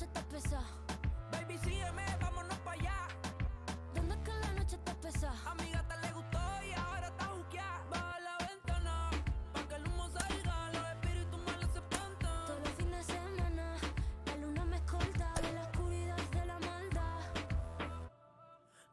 noche está pesada. Baby, sígueme, vámonos para allá. ¿Dónde es que la noche está pesada? A mi gata le gustó y ahora está juqueada. Baja la ventana, pa' que el humo salga. Los espíritus malos se espantan. Todos los fines de semana, la luna me escolta de la oscuridad de la maldad.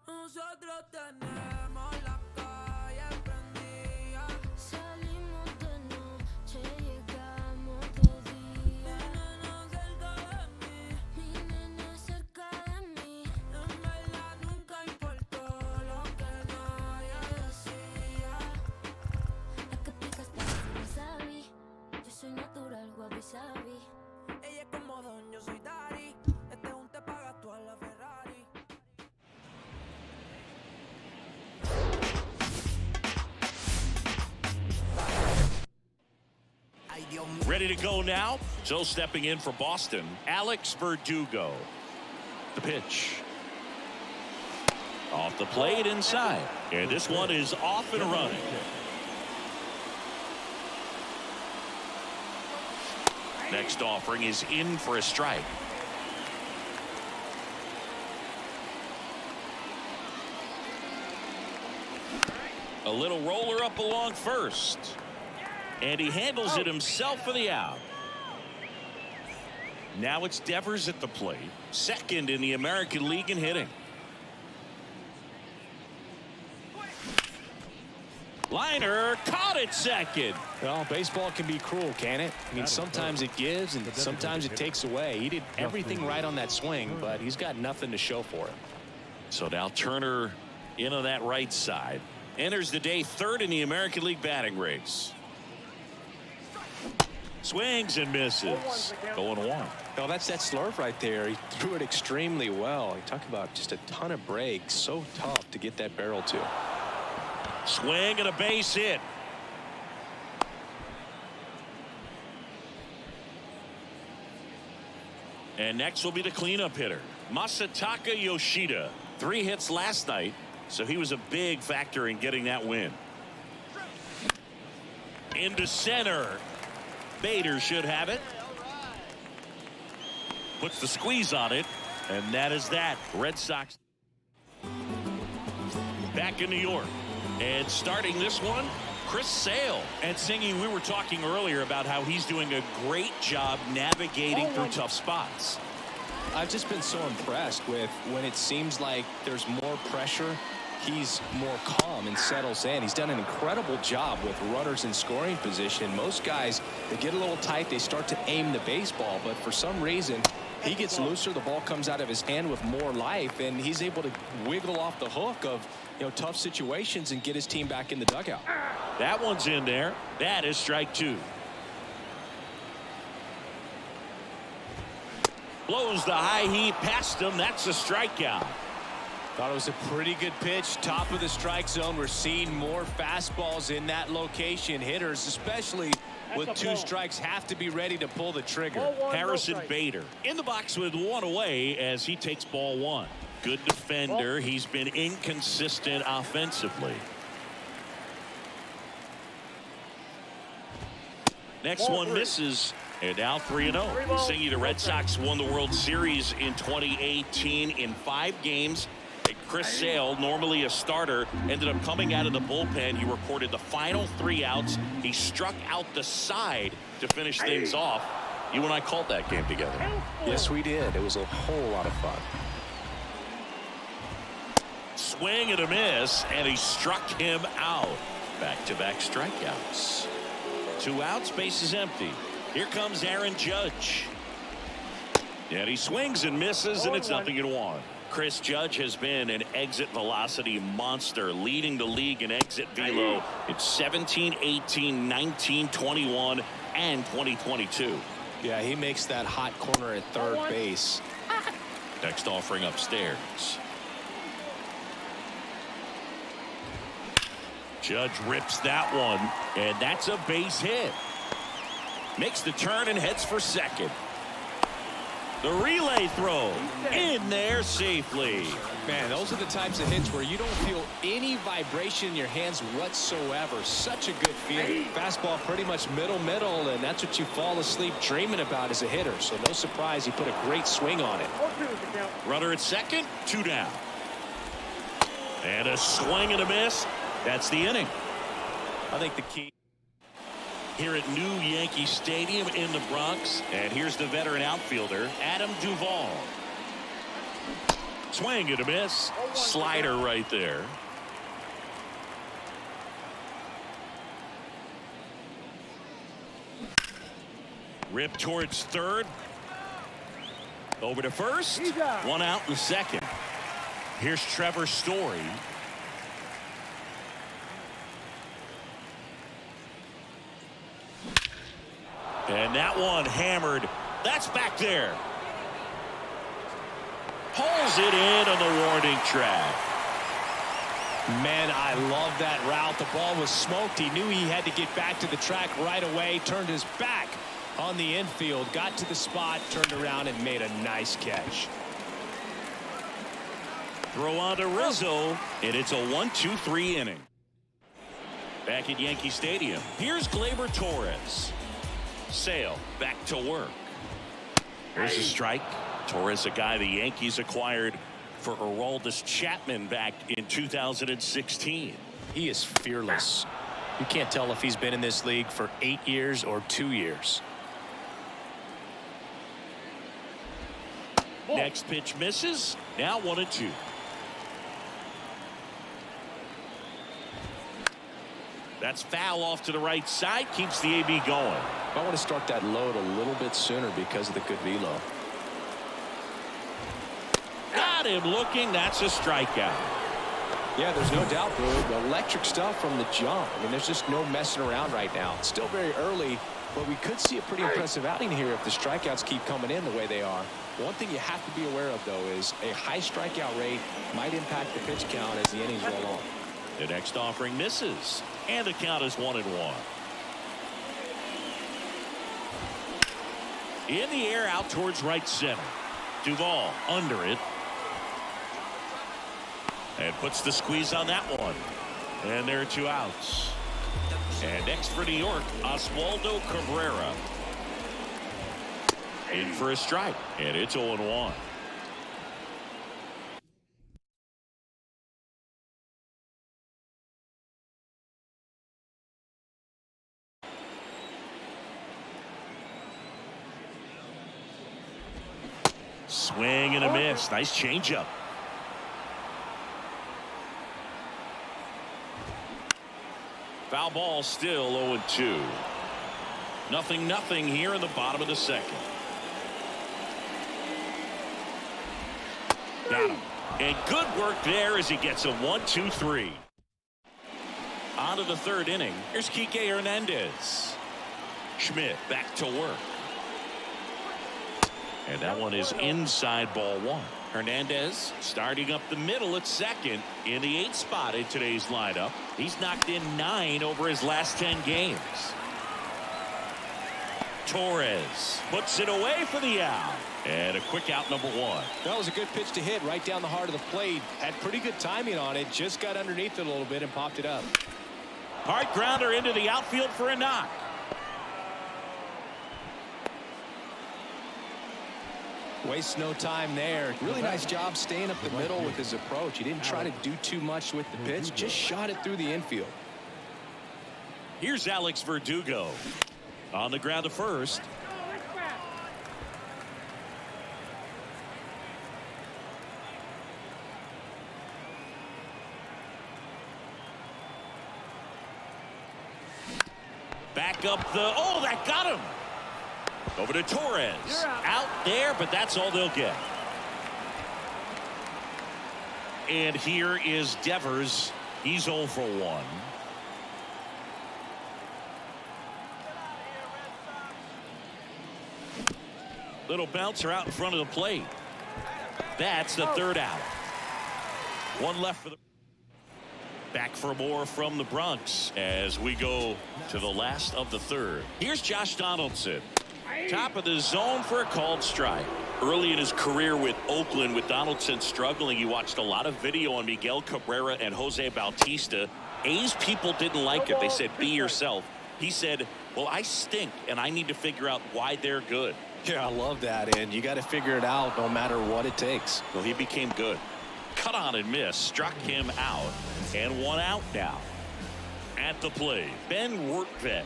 Nosotros tenemos la calle prendida. Salimos de noche, llegamos de día. Mi nena cerca de mí. Mi nena cerca de mí. En verdad nunca importó lo que nadie decía. La que pica está wasabi. Yo soy natural, guapi sabi. Ella es como Don, yo soy Dari. Este es un te paga tú a la Ferrari. Ready to go now. So stepping in for Boston, Alex Verdugo. The pitch. Off the plate inside. And this one is off and running. Next offering is in for a strike. A little roller up along first. And he handles it himself for the out. Now it's Devers at the plate, second in the American League in hitting. Liner caught at second. Well, baseball can be cruel, can it? I mean, sometimes it gives and sometimes it takes away. He did everything right on that swing, but he's got nothing to show for it. So now Turner in on that right side. Enters the day third in the American League batting race. Swings and misses. 0-1. Well, that's that slurve right there. He threw it extremely well. You talk about just a ton of breaks. So tough to get that barrel to. Swing and a base hit. And next will be the cleanup hitter, Masataka Yoshida. 3 hits last night, so he was a big factor in getting that win. Into center. Bader should have it. Puts the squeeze on it, and that is that. Red Sox back in New York. And starting this one, Chris Sale. And Singy, we were talking earlier about how he's doing a great job navigating through tough spots. I've just been so impressed with when it seems like there's more pressure, he's more calm and settles in. He's done an incredible job with runners in scoring position. Most guys, they get a little tight, they start to aim the baseball, but for some reason he gets looser, the ball comes out of his hand with more life, and he's able to wiggle off the hook of, you know, tough situations and get his team back in the dugout. That one's in there. That is strike 2. Blows the high heat past him. That's a strikeout. Thought it was a pretty good pitch. Top of the strike zone. We're seeing more fastballs in that location. Hitters, especially with 2 strikes, have to be ready to pull the trigger. Harrison Bader in the box with 1 away as he takes ball 1. Good defender. He's been inconsistent offensively. Next one misses. And now 3-0. Singy, the Red Sox won the World Series in 2018 in 5 games. And Chris Sale, normally a starter, ended up coming out of the bullpen. He recorded the final 3 outs. He struck out the side to finish things off. You and I called that game together. Yes, we did. It was a whole lot of fun. Swing and a miss, and he struck him out. Back-to-back strikeouts. 2 outs, base is empty. Here comes Aaron Judge. And he swings and misses, and it's 0-1. Chris Judge has been an exit velocity monster, leading the league in exit velo in 17, 18, 19, 21, and 2022. Yeah, he makes that hot corner at third base. Next offering upstairs. Judge rips that one, and that's a base hit. Makes the turn and heads for second. The relay throw in there safely. Man, those are the types of hits where you don't feel any vibration in your hands whatsoever. Such a good feeling. Fastball pretty much middle, and that's what you fall asleep dreaming about as a hitter. So no surprise he put a great swing on it. Runner at second, 2 down. And a swing and a miss. That's the inning. I think the key Here at New Yankee Stadium in the Bronx. And here's the veteran outfielder, Adam Duvall. Swing and a miss. Slider right there. Rip towards third. Over to first. 1 out in the second. Here's Trevor Story. And that one hammered. That's back there. Pulls it in on the warning track. Man, I love that route. The ball was smoked. He knew he had to get back to the track right away. Turned his back on the infield. Got to the spot. Turned around and made a nice catch. Throw on to Rizzo. And it's a 1-2-3 inning. Back at Yankee Stadium. Here's Gleyber Torres. Sale back to work. Here's a strike. Torres, a guy the Yankees acquired for Aroldis Chapman back in 2016. He is fearless. You can't tell if he's been in this league for 8 years or 2 years. Next pitch misses. Now 1-2. That's foul off to the right side. Keeps the AB going. I want to start that load a little bit sooner because of the good velo. Got him looking. That's a strikeout. Yeah, there's no doubt, bro. Electric stuff from the jump. I mean, there's just no messing around right now. It's still very early, but we could see a pretty impressive outing here if the strikeouts keep coming in the way they are. One thing you have to be aware of, though, is a high strikeout rate might impact the pitch count as the innings roll on. The next offering misses. And the count is 1-1. In the air out towards right center. Duvall under it. And puts the squeeze on that one. And there are 2 outs. And next for New York, Oswaldo Cabrera. In for a strike. And it's 0-1. Swing and a miss. Nice changeup. Foul ball, still 0-2. 0-0 here in the bottom of the second. Got him. And good work there as he gets a 1-2-3. On to the third inning. Here's Kike Hernandez. Schmidt back to work. And that one is inside ball 1. Hernandez starting up the middle at second in the 8th spot in today's lineup. He's knocked in 9 over his last 10 games. Torres puts it away for the out. And a quick out, number 1. That was a good pitch to hit right down the heart of the plate. Had pretty good timing on it. Just got underneath it a little bit and popped it up. Hard grounder into the outfield for a knock. Wastes no time there. Really nice job staying up the middle with his approach. He didn't try to do too much with the pitch. Just shot it through the infield. Here's Alex Verdugo on the ground to first. Back up the, oh, that got him. Over to Torres. Out there, but that's all they'll get. And here is Devers. He's 0 for 1. Little bouncer out in front of the plate. That's the third out. 1 left for the. Back for more from the Bronx as we go to the last of the third. Here's Josh Donaldson. Top of the zone for a called strike. Early in his career with Oakland, with Donaldson struggling, he watched a lot of video on Miguel Cabrera and Jose Bautista. A's people didn't like it. They said, be yourself. He said, well, I stink, and I need to figure out why they're good. Yeah, I love that, and you got to figure it out no matter what it takes. Well, he became good. Cut on and miss, struck him out, and 1 out now. At the plate, Ben Rortvedt.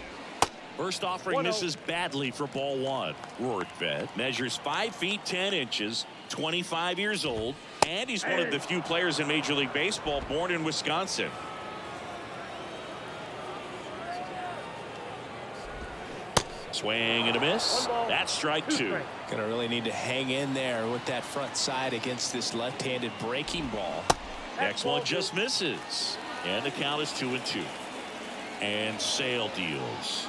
First offering misses badly for ball 1. Rortvedt measures 5 feet 10 inches, 25 years old, and he's one of the few players in Major League Baseball born in Wisconsin. Swing and a miss. That's strike 2. Gonna really need to hang in there with that front side against this left-handed breaking ball. Next one just misses, and the count is 2-2. And Sale deals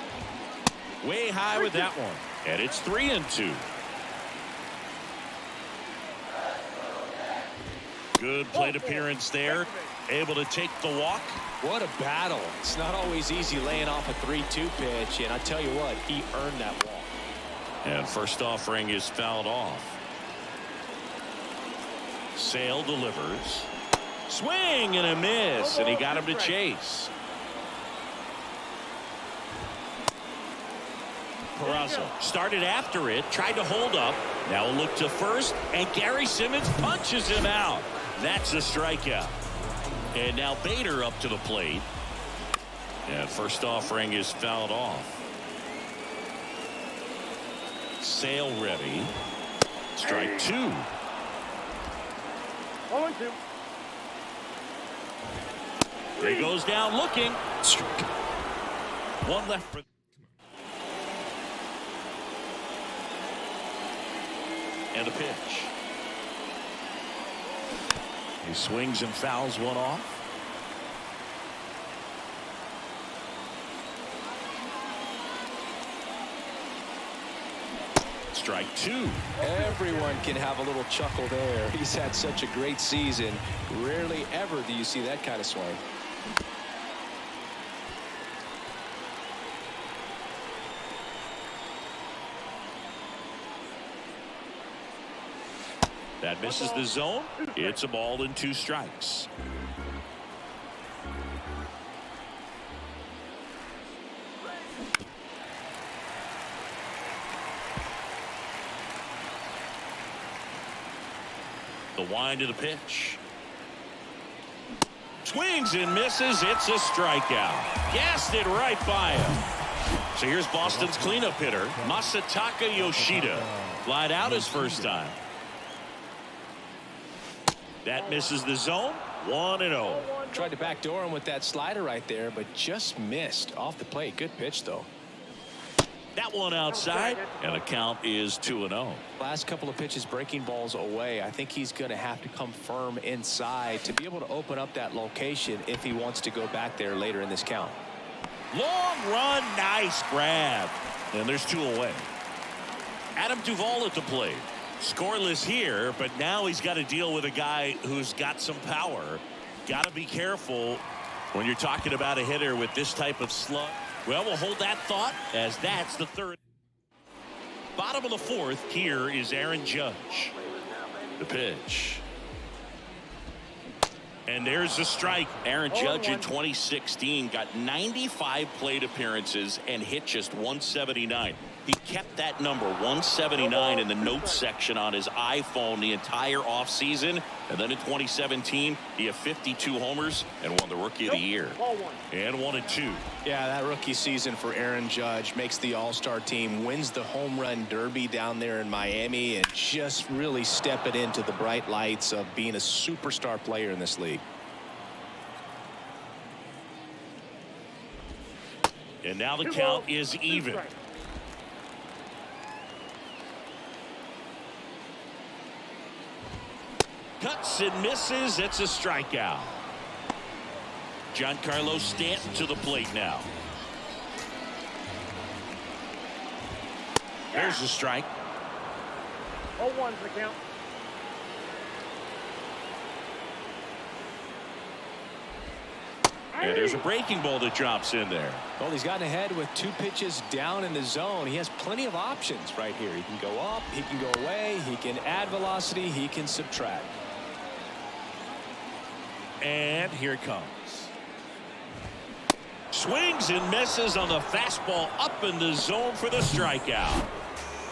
way high with that one, and it's 3-2. Good plate appearance there, able to take the walk. What a battle. It's not always easy laying off a 3-2 pitch, and I tell you what, he earned that walk. And first offering is fouled off. Sale delivers. Swing and a miss, and he got him to chase. Peraza started after it, tried to hold up. Now a look to first, and Gary Simmons punches him out. That's a strikeout. And now Bader up to the plate. And first offering is fouled off. Sale ready. Strike 2. 0-2. He goes down looking. Strike. 1 left for. And a pitch. He swings and fouls one off. Strike 2. Everyone can have a little chuckle there. He's had such a great season. Rarely ever do you see that kind of swing. That misses the zone. It's a ball and 2 strikes. The wind of the pitch. Swings and misses. It's a strikeout. Gassed it right by him. So here's Boston's cleanup hitter, Masataka Yoshida. Flied out his first time. That misses the zone. 1-0. Tried to backdoor him with that slider right there, but just missed off the plate. Good pitch, though. That one outside, and the count is 2-0. Last couple of pitches breaking balls away. I think he's going to have to come firm inside to be able to open up that location if he wants to go back there later in this count. Long run, nice grab. And there's 2 away. Adam Duvall at the plate. Scoreless here, but now he's got to deal with a guy who's got some power. Got to be careful when you're talking about a hitter with this type of slug. Well, we'll hold that thought, as that's the 3rd. Bottom of the 4th, here is Aaron Judge. The pitch. And there's the strike. Aaron Judge in 2016 got 95 plate appearances and hit just 179. He kept that number 179 in the notes section on his iPhone the entire offseason. And then in 2017, he had 52 homers and won the Rookie of the Year. And 1-2. Yeah, that rookie season for Aaron Judge makes the All-Star team, wins the home run derby down there in Miami, and just really step it into the bright lights of being a superstar player in this league. And now the count is even. Cuts and misses. It's a strikeout. Giancarlo Stanton to the plate now. There's the strike. 0-1's the count. And there's a breaking ball that drops in there. Well, he's gotten ahead with 2 pitches down in the zone. He has plenty of options right here. He can go up, he can go away, he can add velocity, he can subtract. And here it comes. Swings and misses on the fastball up in the zone for the strikeout.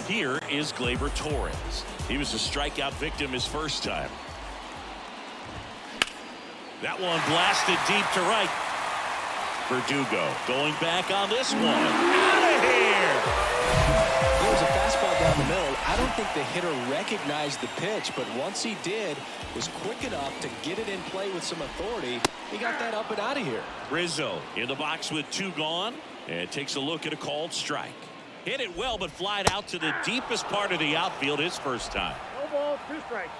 Here is Gleyber Torres. He was a strikeout victim his first time. That one blasted deep to right. Verdugo going back on this one. Out of here! There was a fastball down the middle. I don't think the hitter recognized the pitch, but once he did, was quick enough to get it in play with some authority. He got that up and out of here. Rizzo in the box with 2 gone and takes a look at a called strike. Hit it well, but flied out to the deepest part of the outfield his first time. No ball, 2 strikes.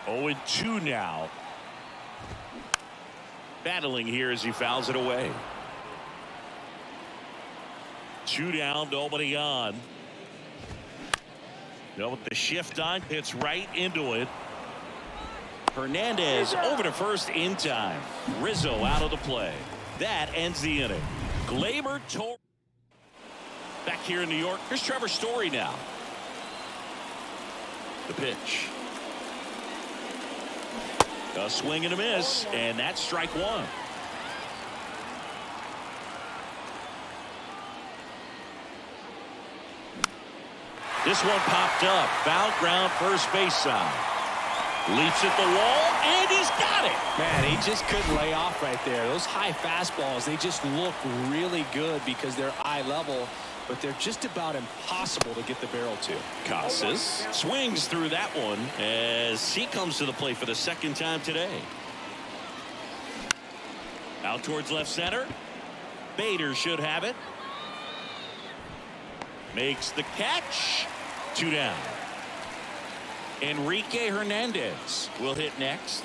0-2 now. Battling here as he fouls it away. 2 down, nobody on. No, with the shift on, hits right into it. Hernandez over to first in time. Rizzo out of the play. That ends the inning. Gleyber Torres back here in New York. Here's Trevor Story now. The pitch. A swing and a miss, and that's strike 1. This one popped up. Foul ground, first base side. Leaps at the wall, and he's got it. Man, he just couldn't lay off right there. Those high fastballs, they just look really good because they're eye level, but they're just about impossible to get the barrel to. Casas swings through that one as he comes to the plate for the second time today. Out towards left center. Bader should have it. Makes the catch. 2 down. Enrique Hernandez will hit next.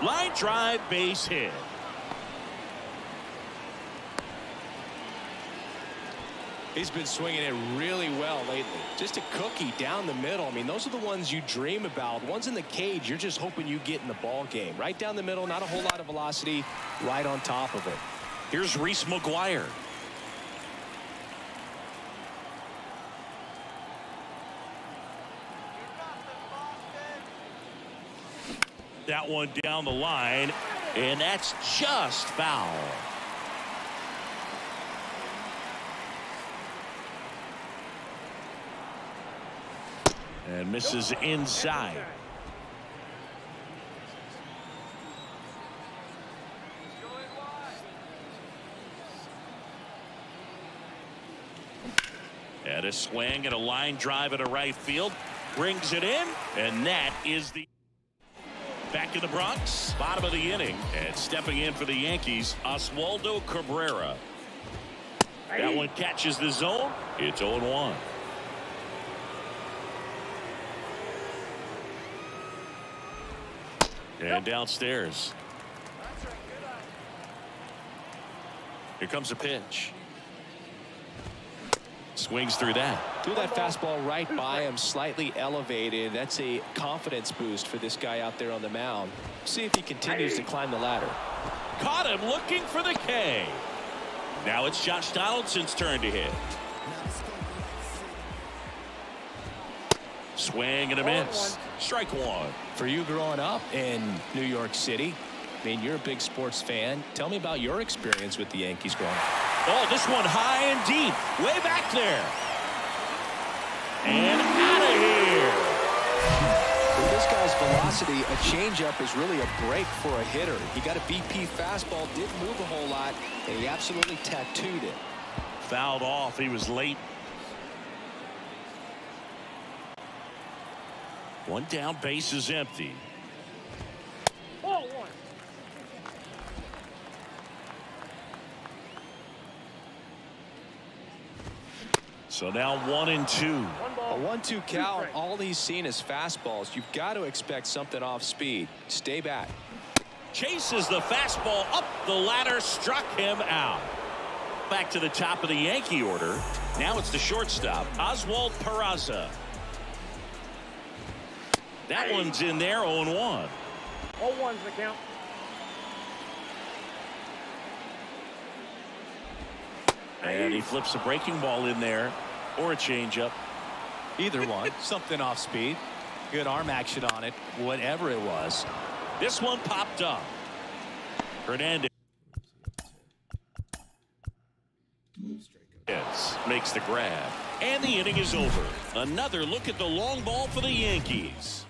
Line drive, base hit. He's been swinging it really well lately. Just a cookie down the middle. I mean, those are the ones you dream about. Ones in the cage, you're just hoping you get in the ball game. Right down the middle, not a whole lot of velocity, right on top of it. Here's Reese McGuire. That one down the line, and that's just foul. And misses inside. And a swing and a line drive at a right field. Brings it in, and that is the... Back in the Bronx, bottom of the inning, and stepping in for the Yankees, Oswaldo Cabrera. That one catches the zone. It's 0-1. And downstairs. Here comes a pitch. Swings through that. Threw that fastball right by him, slightly elevated. That's a confidence boost for this guy out there on the mound. See if he continues to climb the ladder. Caught him looking for the K. Now it's Josh Donaldson's turn to hit. Swing and a miss. Strike 1. For you growing up in New York City, I mean, you're a big sports fan. Tell me about your experience with the Yankees growing up. Oh, this one high and deep. Way back there. And out of here. With this guy's velocity, a changeup is really a break for a hitter. He got a BP fastball, didn't move a whole lot, and he absolutely tattooed it. Fouled off. He was late. One down, base is empty. Ball 1. So now 1-2. A 1-2 count. All he's seen is fastballs. You've got to expect something off speed. Stay back. Chases the fastball up the ladder, struck him out. Back to the top of the Yankee order. Now it's the shortstop, Oswald Peraza. That one's in there, 0-1. 0-1's the count. And he flips a breaking ball in there, or a changeup. Either one. Something off speed. Good arm action on it, whatever it was. This one popped up. Hernandez makes the grab. And the inning is over. Another look at the long ball for the Yankees.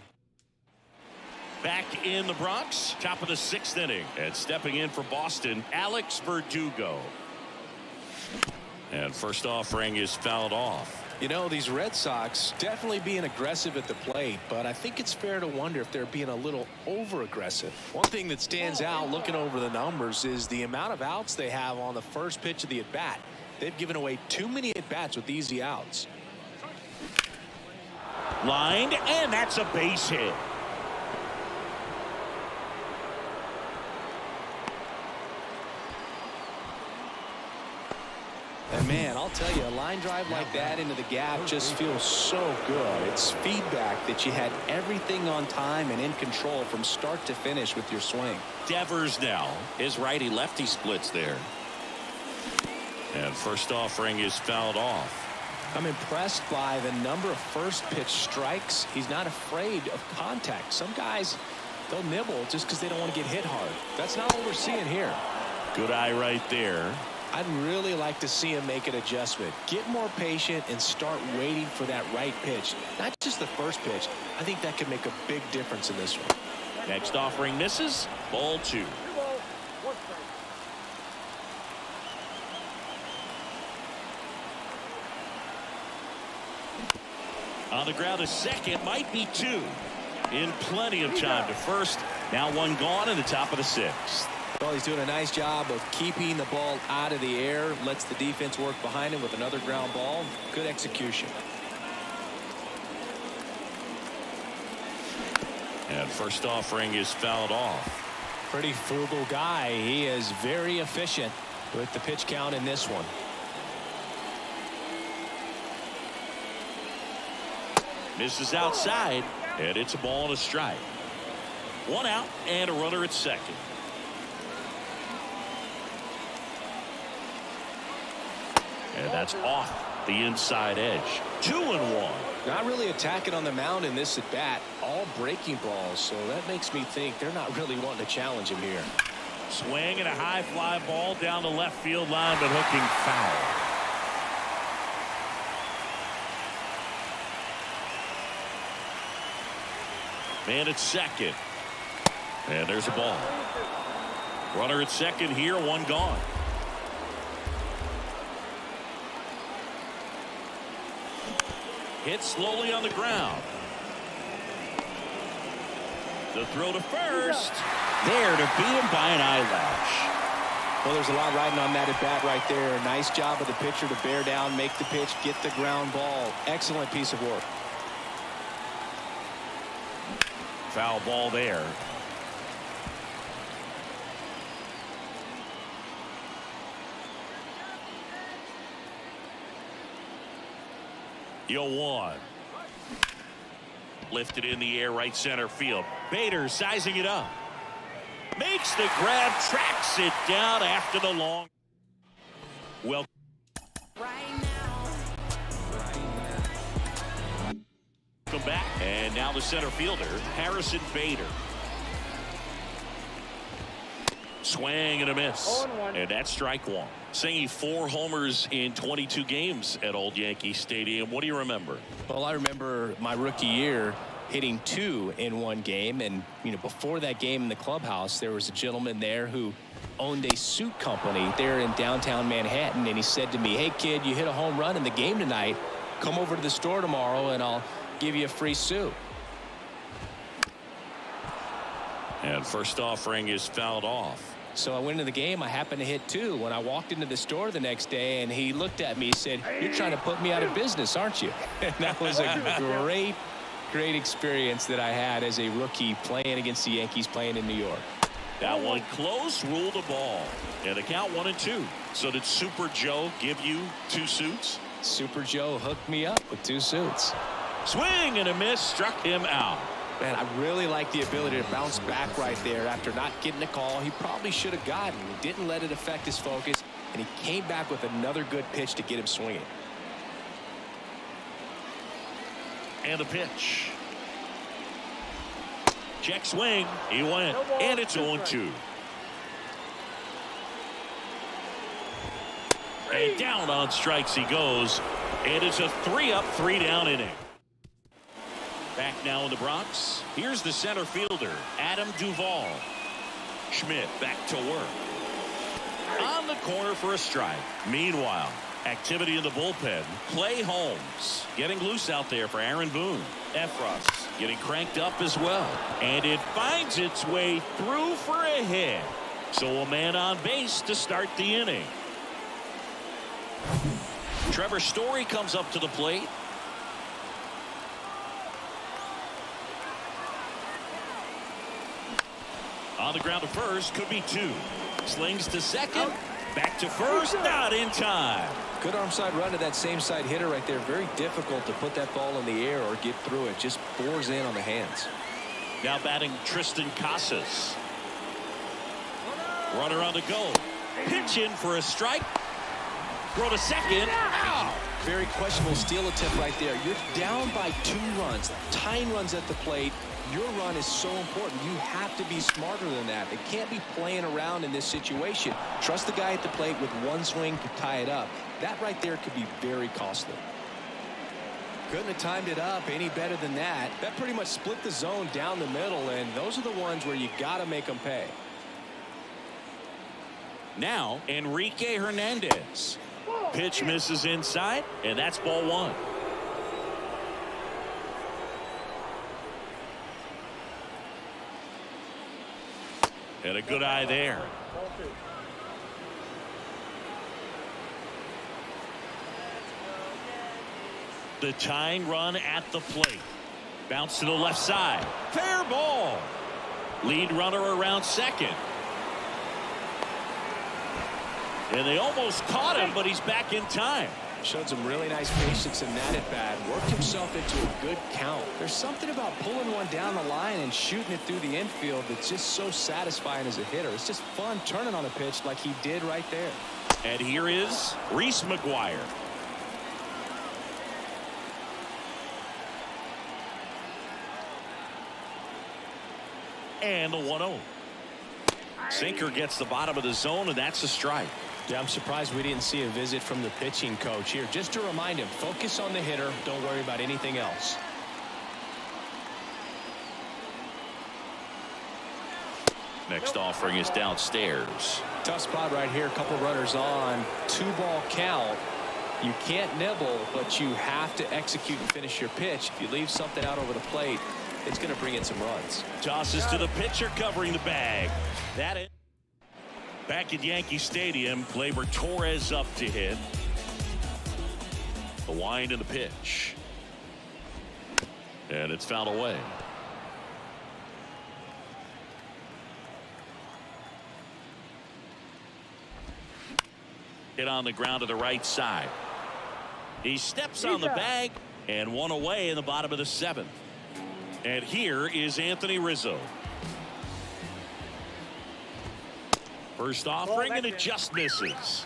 Back in the Bronx, top of the 6th inning. And stepping in for Boston, Alex Verdugo. And first offering is fouled off. You know, these Red Sox definitely being aggressive at the plate, but I think it's fair to wonder if they're being a little over aggressive. One thing that stands out looking over the numbers is the amount of outs they have on the first pitch of the at bat. They've given away too many at bats with easy outs. Lined, and that's a base hit. And man, I'll tell you, a line drive like that into the gap just feels so good. It's feedback that you had everything on time and in control from start to finish with your swing. Devers now. His righty-lefty splits there. And first offering is fouled off. I'm impressed by the number of first pitch strikes. He's not afraid of contact. Some guys, they'll nibble just because they don't want to get hit hard. That's not what we're seeing here. Good eye right there. I'd really like to see him make an adjustment. Get more patient and start waiting for that right pitch. Not just the first pitch. I think that could make a big difference in this one. Next offering misses. Ball 2. 2 balls, 1 strike. On the ground to second, might be 2. In plenty of time to first. Now one gone in the top of the 6th. Well, he's doing a nice job of keeping the ball out of the air. Lets the defense work behind him with another ground ball. Good execution. And first offering is fouled off. Pretty frugal guy. He is very efficient with the pitch count in this one. Misses outside, and it's a ball and a strike. 1 out and a runner at second. And that's off the inside edge. 2-1. Not really attacking on the mound in this at bat. All breaking balls, so that makes me think they're not really wanting to challenge him here. Swing and a high fly ball down the left field line, but hooking foul. Man at second. And there's a ball. Runner at second here, 1 gone. Hit slowly on the ground. The throw to first. There to beat him by an eyelash. Well, there's a lot riding on that at bat right there. Nice job of the pitcher to bear down, make the pitch, get the ground ball. Excellent piece of work. Foul ball there. The 0-1. Lifted in the air, right center field. Bader sizing it up. Makes the grab, tracks it down after the long. Well, come back, and now the center fielder, Harrison Bader. Swing and a miss. 0-1. And that's strike 1. Singing 4 homers in 22 games at Old Yankee Stadium. What do you remember? Well, I remember my rookie year hitting 2 in 1 game. And, you know, before that game in the clubhouse, there was a gentleman there who owned a suit company there in downtown Manhattan. And he said to me, "Hey, kid, you hit a home run in the game tonight. Come over to the store tomorrow and I'll give you a free suit." And first offering is fouled off. So I went into the game. I happened to hit 2. When I walked into the store the next day, and he looked at me, he said, "You're trying to put me out of business, aren't you?" And that was a great experience that I had as a rookie playing against the Yankees, playing in New York. That one close, ruled the ball. And the count 1-2. So did Super Joe give you 2 suits? Super Joe hooked me up with 2 suits. Swing and a miss, struck him out. Man, I really like the ability to bounce back right there after not getting a call he probably should have gotten. He didn't let it affect his focus, and he came back with another good pitch to get him swinging. And a pitch. Check swing. He went. And it's 0-2. And down on strikes he goes. And it's a 3-up, 3-down inning. Back now in the Bronx. Here's the center fielder, Adam Duvall. Schmidt back to work. On the corner for a strike. Meanwhile, activity in the bullpen. Clay Holmes getting loose out there for Aaron Boone. Efros getting cranked up as well. And it finds its way through for a hit. So a man on base to start the inning. Trevor Story comes up to the plate. On the ground to first, could be two. Slings to second, back to first, not in time. Good arm side run to that same side hitter right there. Very difficult to put that ball in the air or get through it. Just bores in on the hands. Now batting Tristan Casas. Runner on the go. Pitch in for a strike. Throw to second. Ow! Very questionable steal attempt right there. You're down by 2 runs. Tying runs at the plate. Your run is so important. You have to be smarter than that. It can't be playing around in this situation. Trust the guy at the plate with one swing to tie it up. That right there could be very costly. Couldn't have timed it up any better than that. That pretty much split the zone down the middle, and those are the ones where you got to make them pay. Now, Enrique Hernandez. Pitch misses inside, and that's ball 1. And a good eye there. The tying run at the plate. Bounce to the left side. Fair ball. Lead runner around second. And they almost caught him, but he's back in time. Showed some really nice patience in that at bat. Worked himself into a good count. There's something about pulling one down the line and shooting it through the infield that's just so satisfying as a hitter. It's just fun turning on a pitch like he did right there. And here is Reese McGuire. And the 1-0. Sinker gets the bottom of the zone, and that's a strike. Yeah, I'm surprised we didn't see a visit from the pitching coach here. Just to remind him, focus on the hitter. Don't worry about anything else. Next offering is downstairs. Tough spot right here. A couple runners on. 2-ball count. You can't nibble, but you have to execute and finish your pitch. If you leave something out over the plate, it's going to bring in some runs. Tosses to the pitcher covering the bag. That it. Back at Yankee Stadium, Gleyber Torres up to hit. The wind and the pitch. And it's fouled away. Hit on the ground to the right side. He steps on the bag and one away in the bottom of the 7th. And here is Anthony Rizzo. First offering, and it just misses.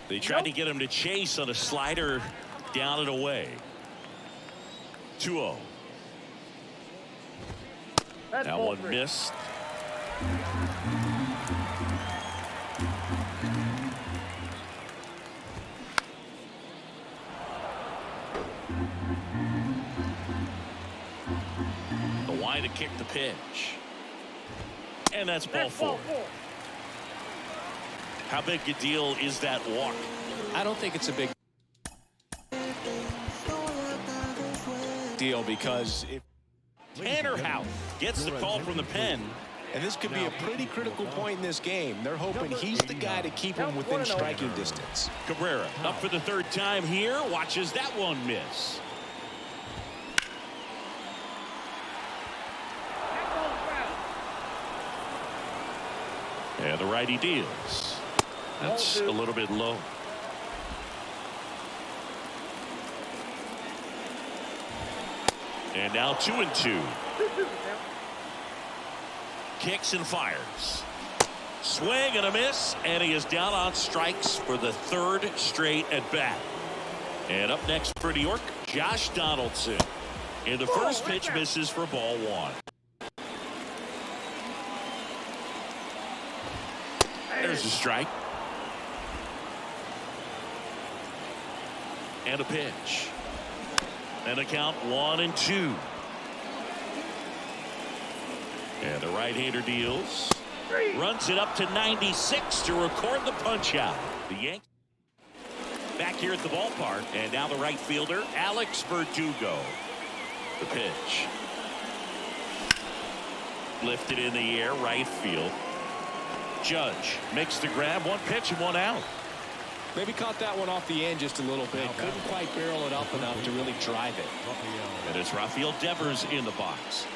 They tried to get him to chase on a slider down and away. 2-0. That one missed. To kick the pitch, and that's ball 4. How big a deal is that walk? I don't think it's a big deal because if Tanner Houck gets the call from the pen, and this could be a pretty critical point in this game. They're hoping he's the guy to keep him within striking distance. Cabrera up for the 3rd time here, watches that one miss. And the righty deals. That's a little bit low. And now 2-2. Kicks and fires. Swing and a miss, and he is down on strikes for the third straight at bat. And up next for New York, Josh Donaldson. In the first pitch, misses for ball one. There's a strike. And a pitch. And a count 1-2. And the right-hander deals. Runs it up to 96 to record the punch out. The Yankees back here at the ballpark. And now the right fielder, Alex Verdugo. The pitch. Lifted in the air, right field. Judge makes the grab, one pitch and one out. Maybe caught that one off the end just a little bit. Couldn't quite barrel it up enough to really drive it. And it's Rafael Devers in the box.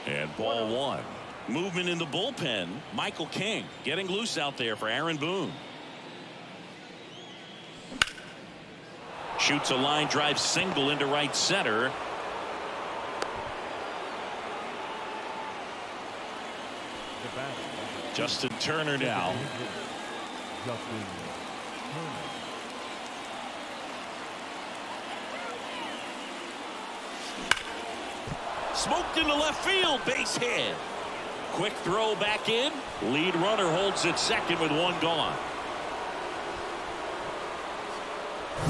And ball one. Movement in the bullpen. Michael King getting loose out there for Aaron Boone. Shoots a line drive single into right center. Justin Turner now. Smoked into left field, base hit. Quick throw back in. Lead runner holds it second with one gone.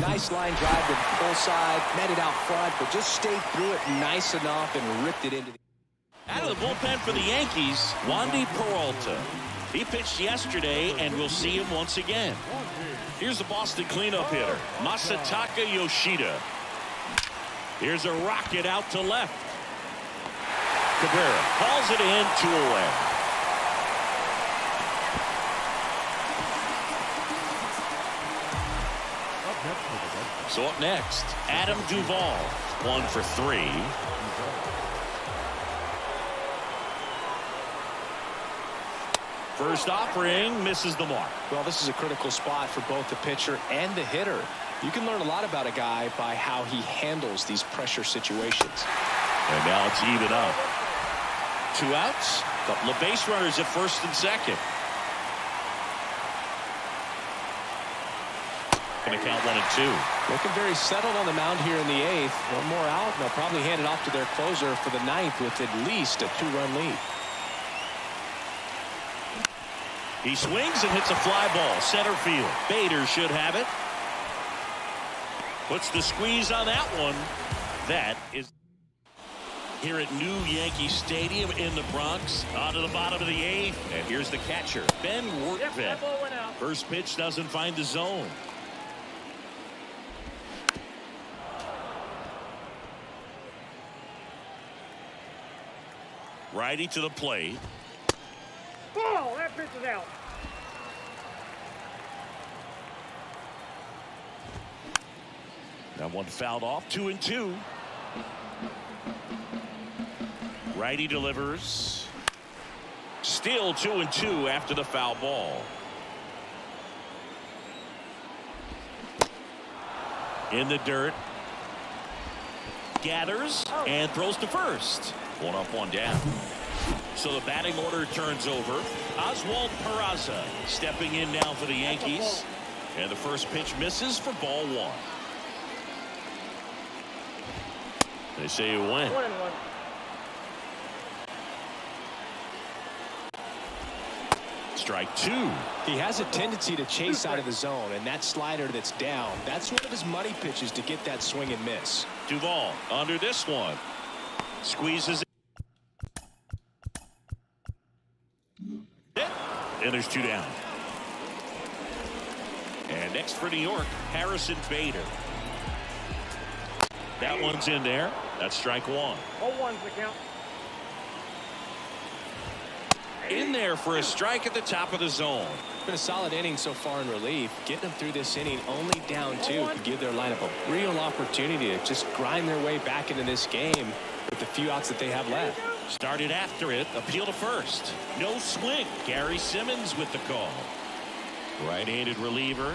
Nice line drive to the full side, met it out front, but just stayed through it nice enough and ripped it into the... Out of the bullpen for the Yankees, Wandy Peralta. He pitched yesterday, and we'll see him once again. Here's the Boston cleanup hitter, Masataka Yoshida. Here's a rocket out to left. Cabrera hauls it in, 2 away. So up next, Adam Duvall, 1 for 3. First offering, misses the mark. Well, this is a critical spot for both the pitcher and the hitter. You can learn a lot about a guy by how he handles these pressure situations. And now it's even up. 2 outs, couple of base runners at first and second. Going to count 1-2. Looking very settled on the mound here in the 8th. One more out, and they'll probably hand it off to their closer for the 9th with at least a 2-run lead. He swings and hits a fly ball, center field. Bader should have it. Puts the squeeze on that one. That is here at New Yankee Stadium in the Bronx. On to the bottom of the 8th. And here's the catcher, Ben Workvet. First pitch doesn't find the zone. Righty to the plate. Ball, that pitch is out. That one fouled off, 2-2. Righty delivers. Still 2-2 after the foul ball. In the dirt. Gathers and throws to first. 1 up, 1 down. So the batting order turns over. Oswald Peraza stepping in now for the Yankees. And the first pitch misses for ball 1. They say you win. 1-1. Strike 2. He has a tendency to chase out of the zone, and that slider that's down, that's one of his money pitches to get that swing and miss. Duvall under this one. Squeezes it. And there's 2 down. And next for New York, Harrison Bader. That one's in there. That's strike 1. 0-1's the count. In there for a strike at the top of the zone. Been a solid inning so far in relief. Getting them through this inning only down 2 could give their lineup a real opportunity to just grind their way back into this game with the few outs that they have left. Started after it. Appeal to first. No swing. Gary Simmons with the call. Right-handed reliever.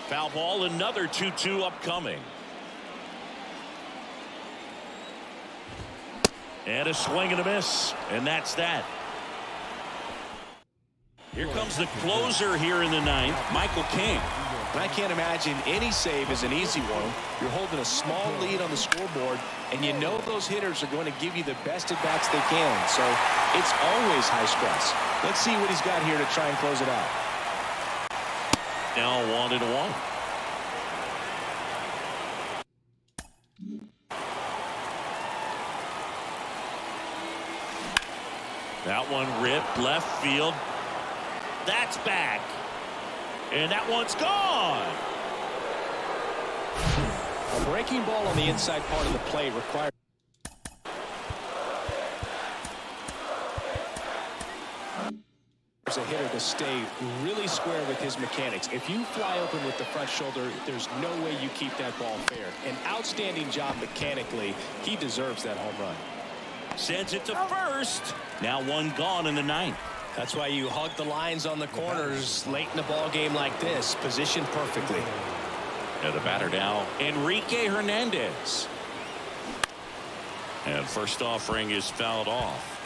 Foul ball. Another 2-2 upcoming. And a swing and a miss. And that's that. Here comes the closer here in the ninth, Michael King. And I can't imagine any save is an easy one. You're holding a small lead on the scoreboard, and you know those hitters are going to give you the best at-bats they can. So it's always high stress. Let's see what he's got here to try and close it out. Now 1-1. That one ripped left field. That's back. And that one's gone. A breaking ball on the inside part of the plate requires a hitter to stay really square with his mechanics. If you fly open with the front shoulder, there's no way you keep that ball fair. An outstanding job mechanically. He deserves that home run. Sends it to first. Now one gone in the ninth. That's why you hug the lines on the corners late in the ball game like this, positioned perfectly. And the batter now, Enrique Hernandez. And first offering is fouled off.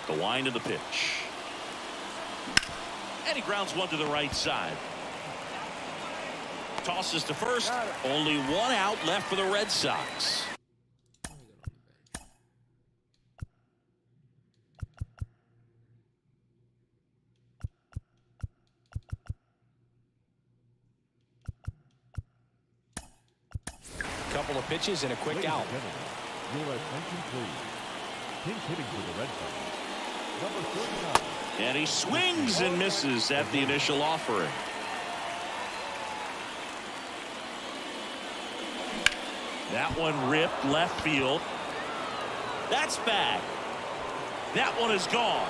The wind of the pitch. And he grounds one to the right side. Tosses to first. Only one out left for the Red Sox. Couple of pitches and a quick out. Your attention, please. Pinch hitting for the Red Sox. Number 39. And he swings and misses at the initial offering. That one ripped left field. That's back. That one is gone.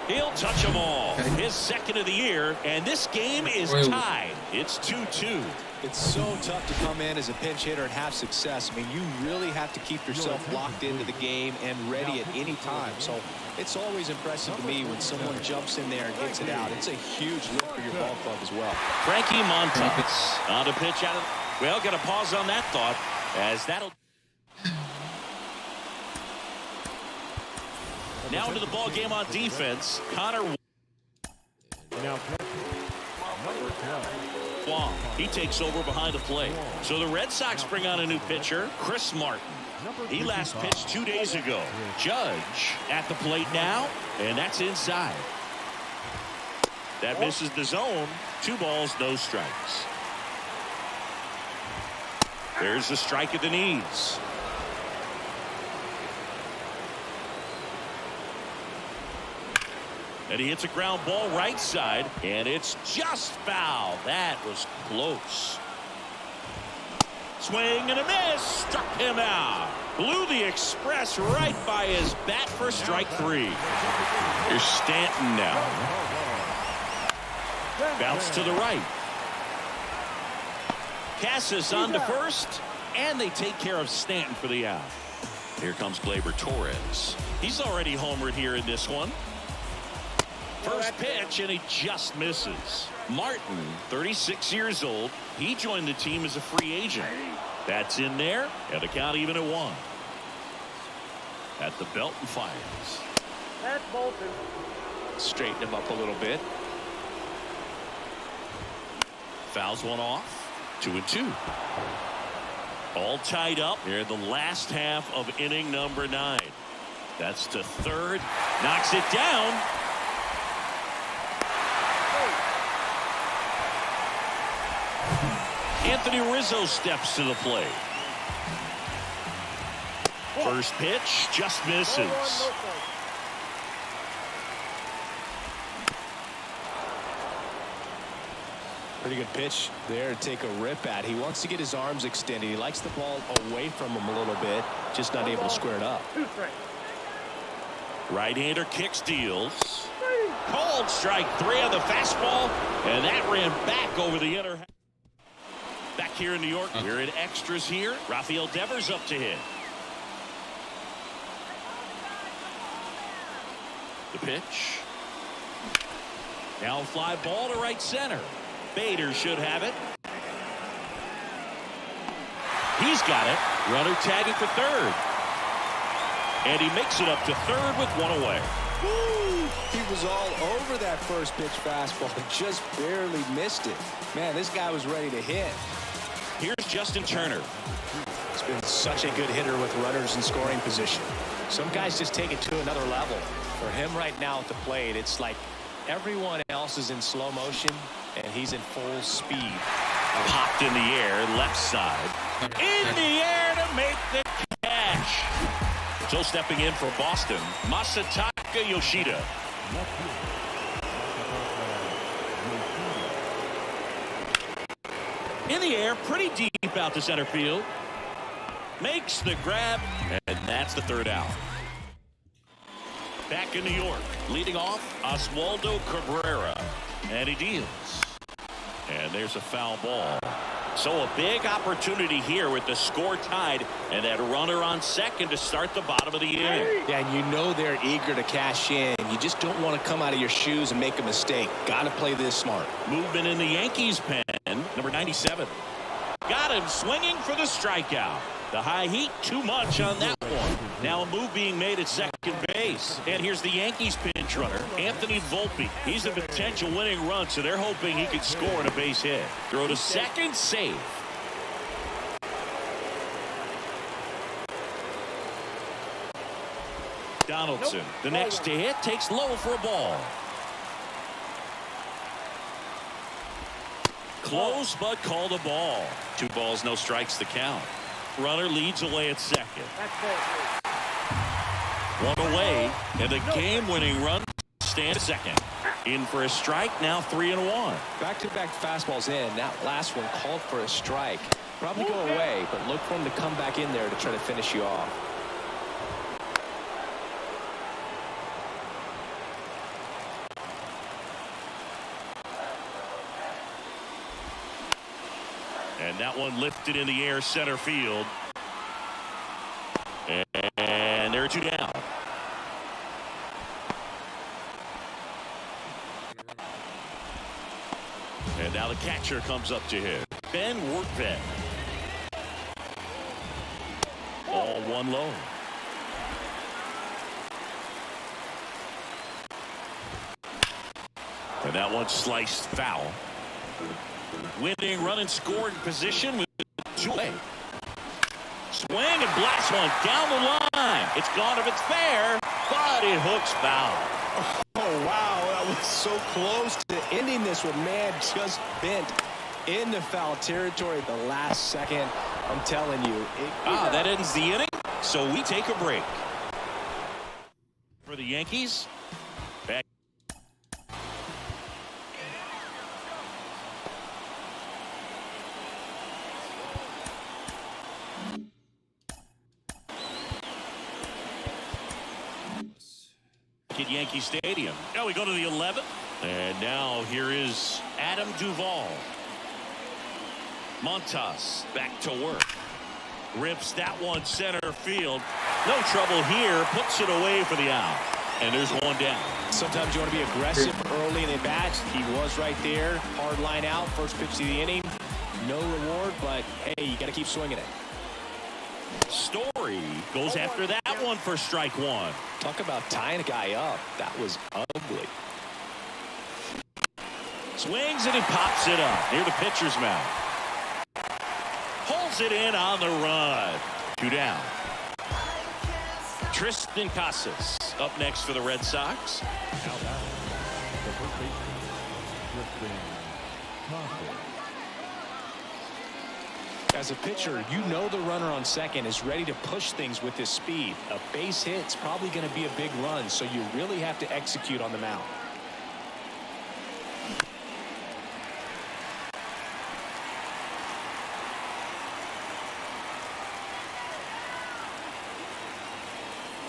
He'll touch them all. His second of the year, and this game is tied. It's 2-2. It's so tough to come in as a pinch hitter and have success. I mean, you really have to keep yourself locked into the game and ready at any time. So it's always impressive to me when someone jumps in there and hits it out. It's a huge lift for your ball club as well. Frankie Montas on the pitch out of. Well, got to pause on that thought, as that'll. Now into the ball game on defense, Connor Now number 12. Wong. He takes over behind the plate. So the Red Sox bring on a new pitcher, Chris Martin. He last pitched 2 days ago. Judge at the plate now, and that's inside. That misses the zone. 2 balls, no strikes. There's a strike at the knees. And he hits a ground ball right side, and it's just foul. That was close. Swing and a miss. Struck him out. Blew the express right by his bat for strike 3. Here's Stanton now. Bounce to the right. Casas on to first, and they take care of Stanton for the out. Here comes Gleyber Torres. He's already homered here in this one. First pitch, and he just misses. Martin, 36 years old. He joined the team as a free agent. That's in there, and the count even at 1. At the belt and fires. That's Bolton. Straighten him up a little bit. Fouls one off. 2-2. All tied up here in the last half of inning number 9. That's to third. Knocks it down. Anthony Rizzo steps to the plate. First pitch just misses. Pretty good pitch there to take a rip at. He wants to get his arms extended. He likes the ball away from him a little bit, just not able to square it up. Right-hander kicks, deals. Called strike 3 on the fastball, and that ran back over the inner. Back here in New York, we're in extras here. Rafael Devers up to hit. The pitch. Now fly ball to right center. Bader should have it. He's got it. Runner tagging for third. And he makes it up to third with one away. Woo! He was all over that first pitch fastball, just barely missed it. Man, this guy was ready to hit. Here's Justin Turner. He's been such a good hitter with runners in scoring position. Some guys just take it to another level. For him right now at the plate, it's like everyone else is in slow motion, and he's in full speed. Popped in the air, left side. In the air to make the catch. So stepping in for Boston, Masataka Yoshida. In the air, pretty deep out to center field. Makes the grab, and that's the third out. Back in New York, leading off, Oswaldo Cabrera. And he deals. And there's a foul ball. So a big opportunity here with the score tied and that runner on second to start the bottom of the inning. Yeah, and you know they're eager to cash in. You just don't want to come out of your shoes and make a mistake. Got to play this smart. Movement in the Yankees pen, number 97. Got him swinging for the strikeout. The high heat, too much on that one. Now a move being made at second base. And here's the Yankees pinch runner, Anthony Volpe. He's a potential winning run, so they're hoping he could score on a base hit. Throw to second, safe. Donaldson, the next to hit, takes low for a ball. Close, but called a ball. 2 balls, no strikes to count. Runner leads away at second. One away, and the game-winning run stands second. In for a strike, now 3-1. Back-to-back fastballs in. That last one called for a strike. Probably go away, but look for him to come back in there to try to finish you off. And that one lifted in the air center field. And there are 2 down. And now the catcher comes up to hit. Ben Workman. All 1 low. And that one sliced foul. Winning run and scoring position with 2 away. Swing and blast one down the line. It's gone if it's fair, but it hooks foul. Oh, wow. That was so close to ending this one. Man, just bent into foul territory at the last second. I'm telling you. That ends the inning, so we take a break. For the Yankees, back. At Yankee Stadium. Now we go to the 11th. And now here is Adam Duvall. Montas back to work. Rips that one center field. No trouble here. Puts it away for the out. And there's 1 down. Sometimes you want to be aggressive early in the bat. He was right there. Hard line out. First pitch of the inning. No reward, but hey, you got to keep swinging it. Story goes after that one for strike 1. Talk about tying a guy up. That was ugly. Swings and he pops it up near the pitcher's mouth. Holds it in on the run. 2 down. Tristan Casas up next for the Red Sox. Now back, the first baseman, Tristan Casas. As a pitcher, you know the runner on second is ready to push things with his speed. A base hit's probably going to be a big run, so you really have to execute on the mound.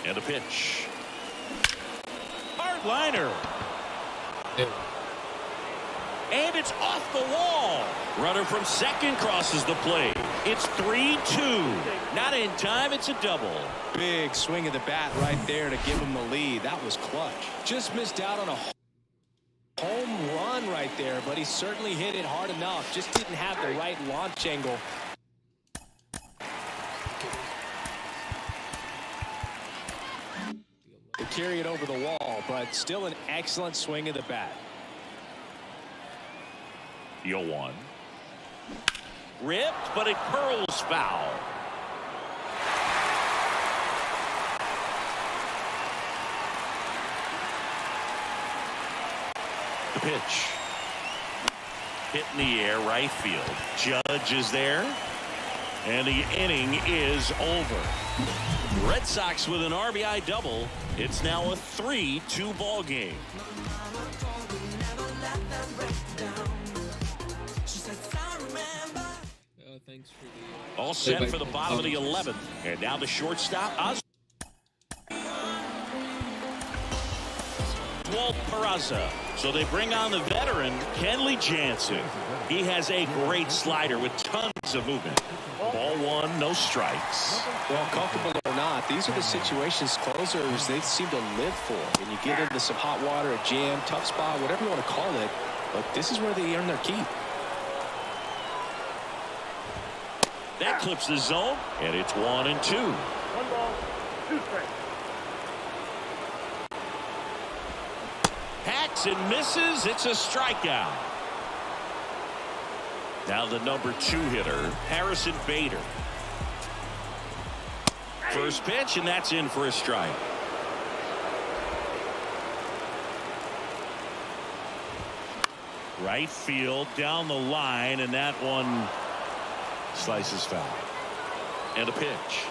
And a pitch. Hard liner. And it's off the wall. Runner from second crosses the plate. It's 3-2. Not in time. It's a double. Big swing of the bat right there to give him the lead. That was clutch. Just missed out on a home run right there, but he certainly hit it hard enough. Just didn't have the right launch angle. carry it over the wall, but still an excellent swing of the bat. 0-1. Ripped, but it curls foul. The pitch. Hit in the air, right field. Judge is there. And the inning is over. Red Sox with an RBI double. It's now a 3-2 ball game. Thanks for the, All set for the bottom of the 11th. And now the shortstop, Walt Peraza. So they bring on the veteran, Kenley Jansen. He has a great slider with tons of movement. Ball one, no strikes. Well, comfortable or not, these are the situations closers they seem to live for. When you get into some hot water, a jam, tough spot, whatever you want to call it, but this is where they earn their keep. That clips the zone, and it's 1-2. 1 ball, 2 strikes. Hacks and misses. It's a strikeout. Now the number 2 hitter, Harrison Bader. First pitch, and that's in for a strike. Right field, down the line, and that one slices foul. And a pitch.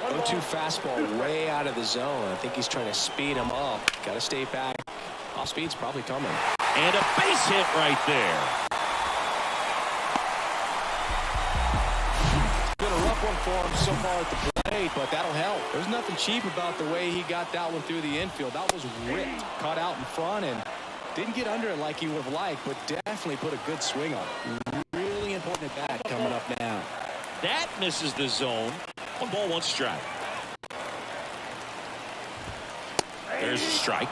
0-2 fastball way out of the zone. I think he's trying to speed him up. Got to stay back. Off speed's probably coming. And a base hit right there. It's been a rough one for him so far at the plate, but that'll help. There's nothing cheap about the way he got that one through the infield. That was ripped, caught out in front, and didn't get under it like he would have liked, but definitely put a good swing on it. Really important at bat coming up now. That misses the zone. 1 ball, 1 strike. There's a strike.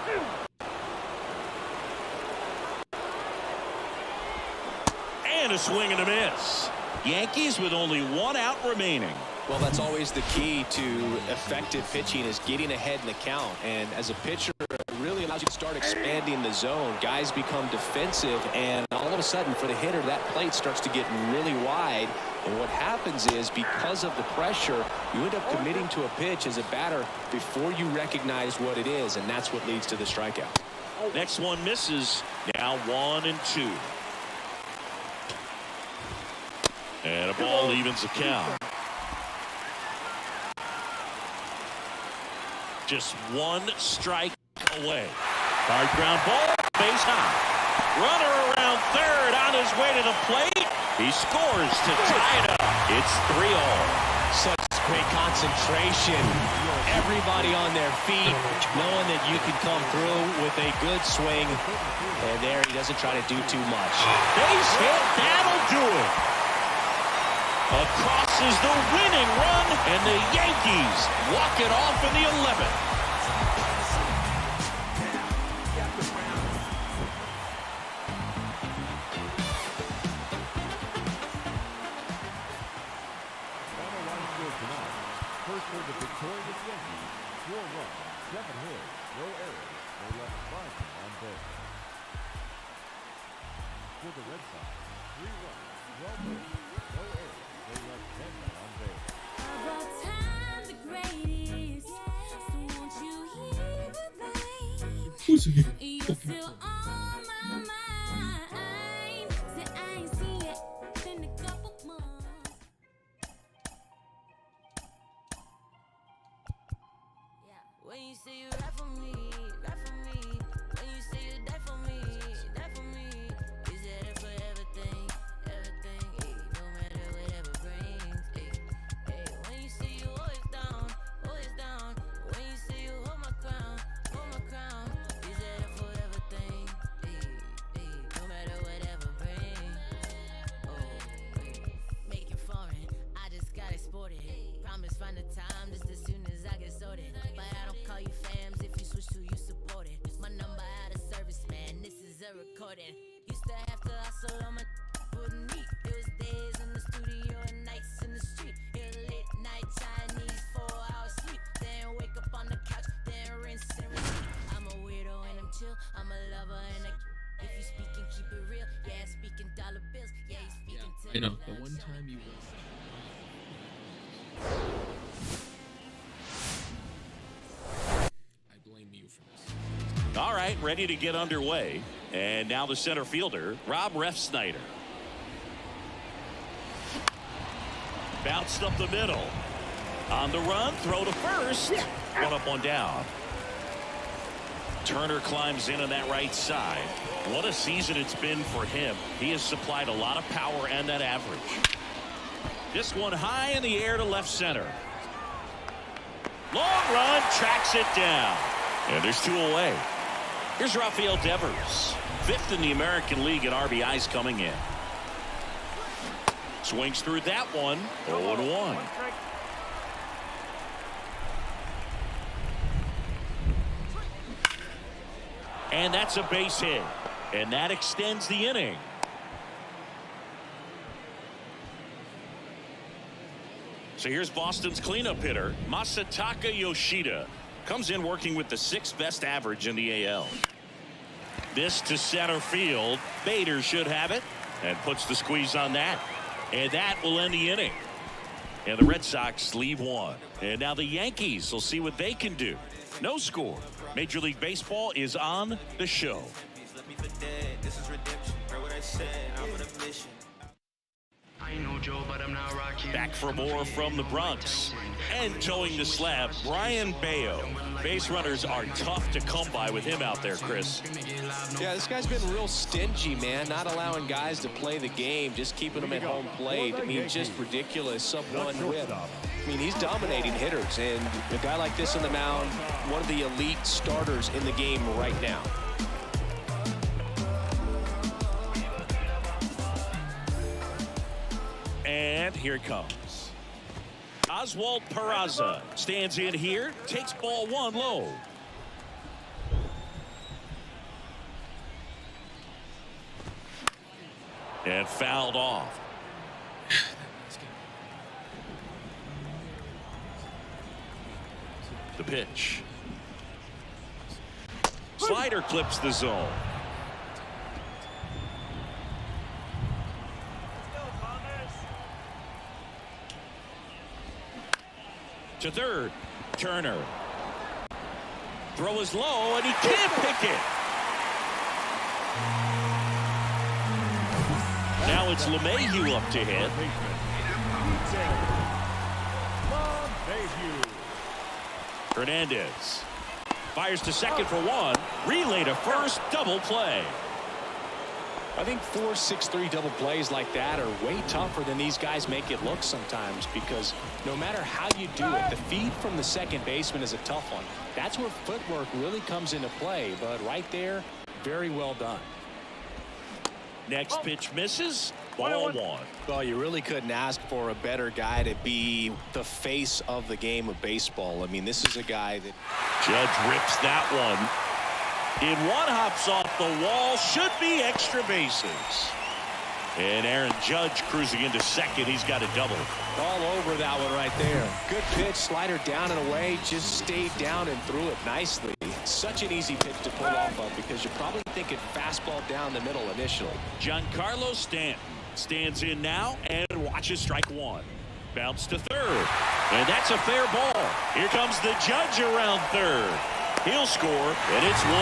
And a swing and a miss. Yankees with only 1 out remaining. Well, that's always the key to effective pitching, is getting ahead in the count. And as a pitcher, it really allows you to start expanding the zone. Guys become defensive, and all of a sudden, for the hitter, that plate starts to get really wide. And what happens is, because of the pressure, you end up committing to a pitch as a batter before you recognize what it is, and that's what leads to the strikeout. Next one misses. Now 1-2. And a ball evens the count. Just 1 strike away. Hard ground ball, base high. Runner around third on his way to the plate. He scores to tie it up. It's 3-all. Such great concentration. Everybody on their feet, knowing that you can come through with a good swing. And there, he doesn't try to do too much. Base hit, that'll do it. Across is the winning run, and the Yankees walk it off in the 11th. First for the victorious Yankees, 4 runs, 7 hits, no errors. They left 5 on base. For the Red Sox, 3 runs, 12 hits, no errors. They left 10 on base. Of all time, the greatest. So won't you hear the light? You're still on my mind. Say I ain't seen it in a couple months. Yeah. When you say you ride for me, ride for me. When you say you die for me, die for me. Is that it for everything, everything? Ay, no matter whatever brings. Ay, ay. When you say you always down, always down. When you say you hold my crown, hold my crown. Is that it for everything? Ay, ay. No matter whatever brings. Oh, ay. Make it foreign, I just got exported. Promise find the time just as soon as I get sorted. But I don't call you fams, if you switch to you support it. My number out of service, man, this is a recording. Used to have to hustle on my wouldn't eat. It was days in the studio and nights in the street. It was late night Chinese, 4 hours sleep. I know. The one time you won. I blame you for this. All right, ready to get underway. And now the center fielder, Rob Refsnyder. Bounced up the middle. On the run, throw to first. One up, one down. Turner climbs in on that right side. What a season it's been for him. He has supplied a lot of power and that average. This one high in the air to left center. Long run, tracks it down. And there's two away. Here's Rafael Devers, 5th in the American League in RBIs coming in. Swings through that one, 0-1. And that's a base hit. And that extends the inning. So here's Boston's cleanup hitter, Masataka Yoshida. Comes in working with the 6th best average in the AL. This to center field. Bader should have it. And puts the squeeze on that. And that will end the inning. And the Red Sox leave one. And now the Yankees will see what they can do. No score. Major League Baseball is on the show. Back for more from the Bronx. And towing the slab, Brian Bayo. Base runners are tough to come by with him out there, Chris. Yeah, this guy's been real stingy, man. Not allowing guys to play the game, just keeping them at home plate. I mean, just ridiculous. Sub-1 whip. I mean, he's dominating hitters, and a guy like this on the mound, one of the elite starters in the game right now. And here it comes. Oswald Peraza stands in here, takes ball 1 low. And fouled off. The pitch. Slider clips the zone. To third, Turner. Throw is low, and he can't pick it. Now it's LeMahieu up to hit. Hernandez fires to second for 1. Relay to first, double play. I think 4-6-3 double plays like that are way tougher than these guys make it look sometimes, because no matter how you do it, the feed from the second baseman is a tough one. That's where footwork really comes into play, but right there, very well done. Next pitch misses, ball 1. Well, you really couldn't ask for a better guy to be the face of the game of baseball. I mean, this is a guy that... Judge rips that one. In one, hops off the wall, should be extra bases. And Aaron Judge cruising into second. He's got a double. All over that one right there. Good pitch, slider down and away, just stayed down and threw it nicely. Such an easy pitch to pull off of, because you're probably thinking fastball down the middle initially. Giancarlo Stanton stands in now and watches strike 1. Bounce to third. And that's a fair ball. Here comes the Judge around third. He'll score, and it's 1-0.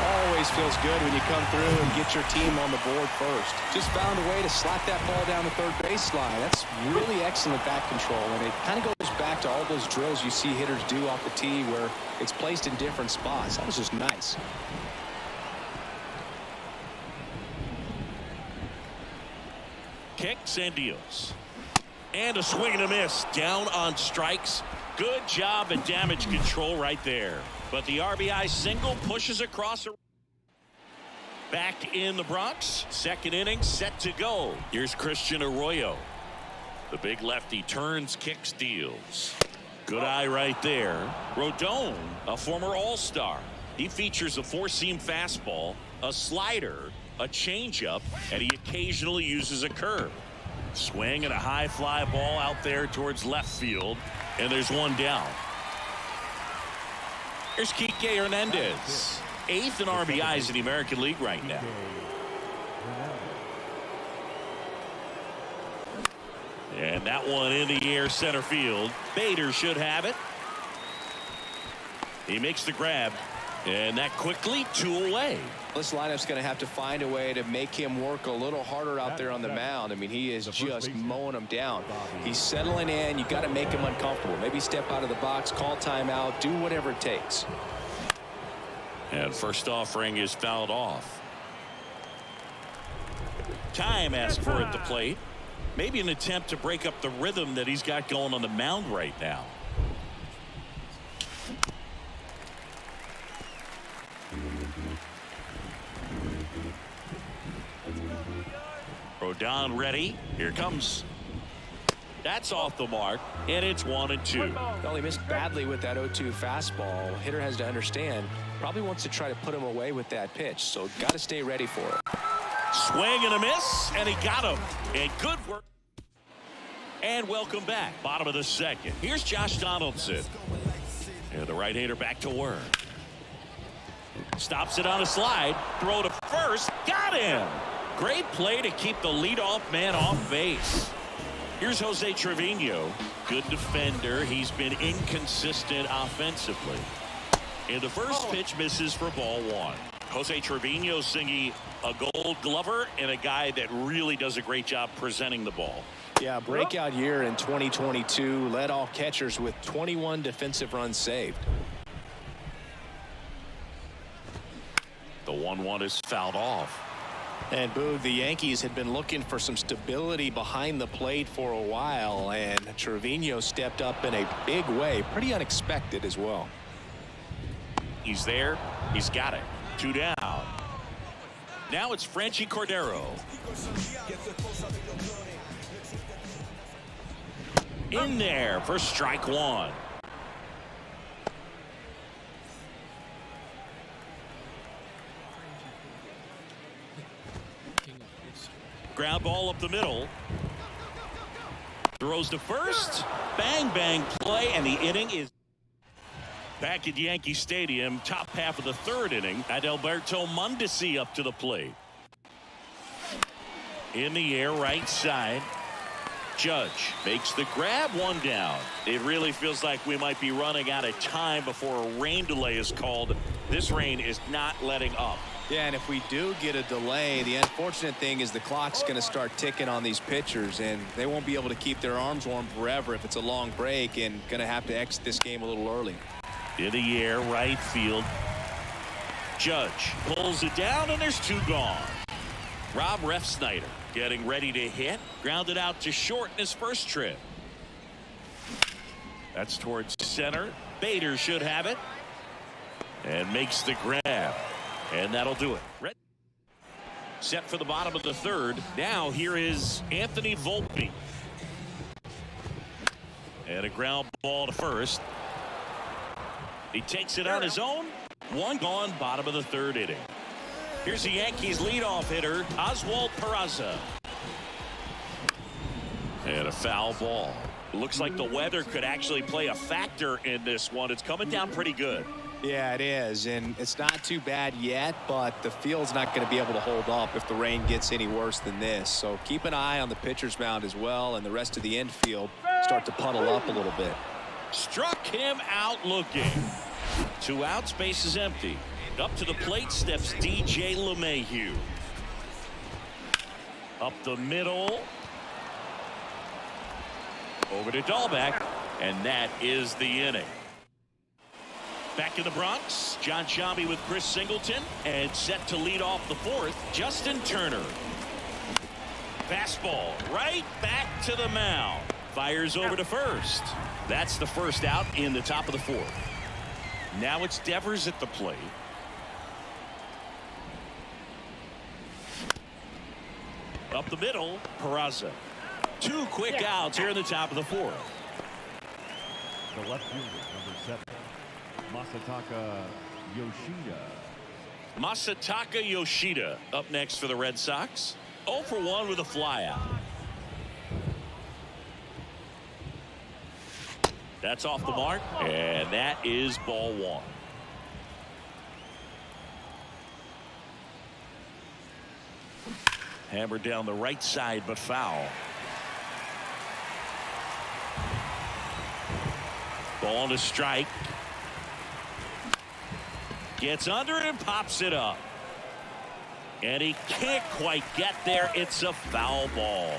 Always feels good when you come through and get your team on the board first. Just found a way to slap that ball down the third baseline. That's really excellent bat control, and it kind of goes back to all those drills you see hitters do off the tee where it's placed in different spots. That was just nice. Kicks and deals. And a swing and a miss. Down on strikes. Good job at damage control right there. But the RBI single pushes across. Back in the Bronx. Second inning set to go. Here's Christian Arroyo. The big lefty turns, kicks, deals. Good eye right there. Rodon, a former All-Star. He features a 4-seam fastball, a slider, a changeup, and he occasionally uses a curve. Swing and a high fly ball out there towards left field. And there's one down. Here's Kike Hernandez. 8th in RBIs in the American League right now. And that one in the air center field. Bader should have it. He makes the grab. And that quickly 2 away. This lineup's going to have to find a way to make him work a little harder out there on the mound. I mean, he is just mowing him down. He's settling in. You got to make him uncomfortable. Maybe step out of the box, call timeout, do whatever it takes. And first offering is fouled off. Time asked for it at the plate. Maybe an attempt to break up the rhythm that he's got going on the mound right now. Rodon ready. Here comes. That's off the mark, and it's 1-2. Well, he missed badly with that 0-2 fastball. Hitter has to understand, probably wants to try to put him away with that pitch, so got to stay ready for it. Swing and a miss, and he got him. And good work. And welcome back. Bottom of the second. Here's Josh Donaldson. And the right-hander back to work. Stops it on a slide. Throw to first. Got him. Great play to keep the leadoff man off base. Here's Jose Trevino. Good defender. He's been inconsistent offensively. And the first pitch misses for ball 1. Jose Trevino singing a Gold Glover and a guy that really does a great job presenting the ball. Yeah, breakout year in 2022. Led all catchers with 21 defensive runs saved. The 1-1 is fouled off. And Boog, the Yankees had been looking for some stability behind the plate for a while, and Trevino stepped up in a big way. Pretty unexpected as well. He's there. He's got it. 2 down. Now it's Franchy Cordero. In there for strike 1. Ground ball up the middle. Throws to first. Bang, bang play, and the inning is back at Yankee Stadium. Top half of the 3rd inning. Adalberto Mondesi up to the plate. In the air, right side. Judge makes the grab, 1 down. It really feels like we might be running out of time before a rain delay is called. This rain is not letting up. Yeah, and if we do get a delay, the unfortunate thing is the clock's going to start ticking on these pitchers, and they won't be able to keep their arms warm forever if it's a long break, and going to have to exit this game a little early. In the air, right field. Judge pulls it down, and there's 2 gone. Rob Refsnyder getting ready to hit. Grounded out to short in his first trip. That's towards center. Bader should have it. And makes the grab. And that'll do it. Set for the bottom of the 3rd. Now here is Anthony Volpe. And a ground ball to first. He takes it on his own. 1 gone, bottom of the 3rd inning. Here's the Yankees leadoff hitter, Oswald Peraza. And a foul ball. Looks like the weather could actually play a factor in this one. It's coming down pretty good. Yeah, it is, and it's not too bad yet, but the field's not going to be able to hold up if the rain gets any worse than this. So keep an eye on the pitcher's mound as well, and the rest of the infield start to puddle up a little bit. Struck him out looking. 2 outs, base is empty. Up to the plate steps DJ LeMahieu. Up the middle. Over to Dahlbeck, and that is the inning. Back in the Bronx, John Sciambi with Chris Singleton, and set to lead off the 4th, Justin Turner. Fastball right back to the mound. Fires over to first. That's the first out in the top of the 4th. Now it's Devers at the plate. Up the middle, Peraza. 2 quick outs here in the top of the 4th. The left fielder, number 7, Masataka Yoshida. Masataka Yoshida up next for the Red Sox. 0 for 1 with a flyout. That's off the mark, and that is ball 1. Hammered down the right side, but foul. Ball to strike. Gets under it and pops it up. And he can't quite get there. It's a foul ball.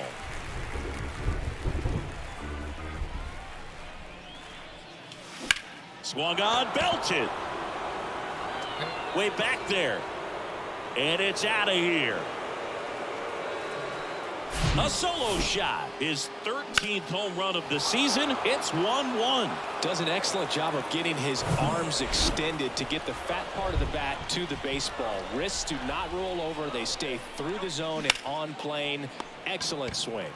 Swung on, belted. Way back there. And it's out of here. A solo shot. His 13th home run of the season. It's 1-1. Does an excellent job of getting his arms extended to get the fat part of the bat to the baseball. Wrists do not roll over. They stay through the zone and on plane. Excellent swing.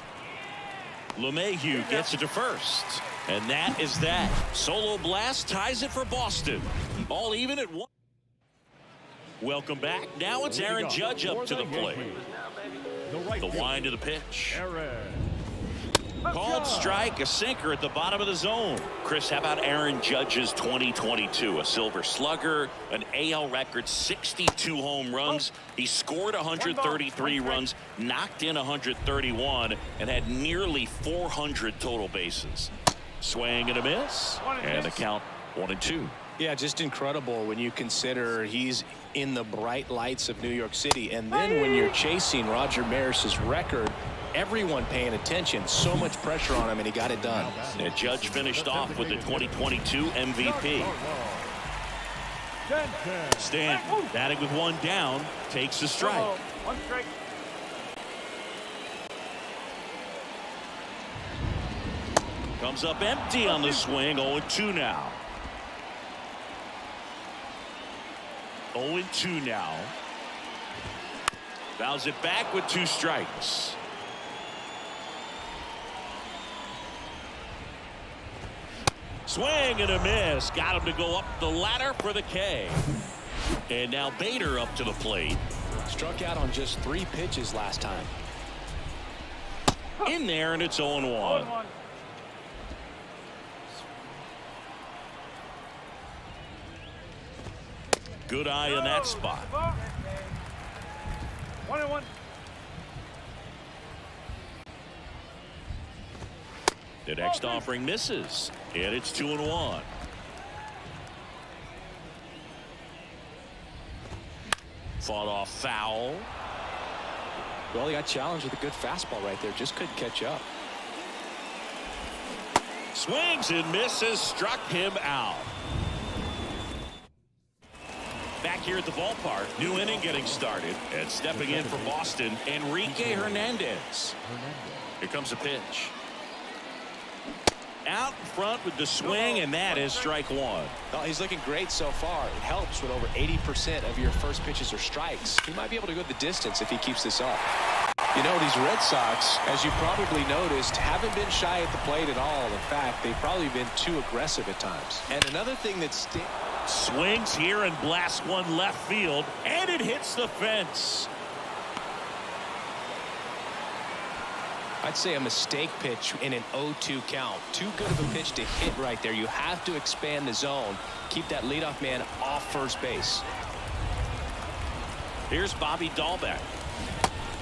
LeMahieu gets it to first. And that is that. Solo blast ties it for Boston. All even at 1. Welcome back. Now it's Aaron Judge up to the plate. The wind of the pitch. Called strike, a sinker at the bottom of the zone. Chris, how about Aaron Judge's 2022? A silver slugger, an AL record 62 home runs. He scored 133 runs, knocked in 131, and had nearly 400 total bases. Swing and a miss, and the count 1-2. Yeah, just incredible when you consider he's in the bright lights of New York City. And then when you're chasing Roger Maris's record, everyone paying attention, so much pressure on him, and he got it done. And Judge finished off with the 2022 MVP. Stanton, batting with one down, takes the strike. One strike. Comes up empty on the swing. 0-2 now. 0-2 now. Fouls it back with 2 strikes. Swing and a miss. Got him to go up the ladder for the K. And now Bader up to the plate. Struck out on just 3 pitches last time. In there, and it's 0-1. Good eye in that spot. 1-1. The next offering misses, and it's 2-1. Fought off foul. Well, he got challenged with a good fastball right there. Just couldn't catch up. Swings and misses, struck him out. Back here at the ballpark, new inning getting started, and stepping in for Boston, Enrique Hernandez. Here comes a pitch. Out in front with the swing, and that is strike 1. Well, he's looking great so far. It helps when over 80% of your first pitches are strikes. He might be able to go the distance if he keeps this up. You know, these Red Sox, as you probably noticed, haven't been shy at the plate at all. In fact, they've probably been too aggressive at times. And another thing that's swings here and blasts one left field, and it hits the fence. I'd say a mistake pitch in an 0-2 count. Too good of a pitch to hit right there. You have to expand the zone. Keep that leadoff man off first base. Here's Bobby Dahlbeck.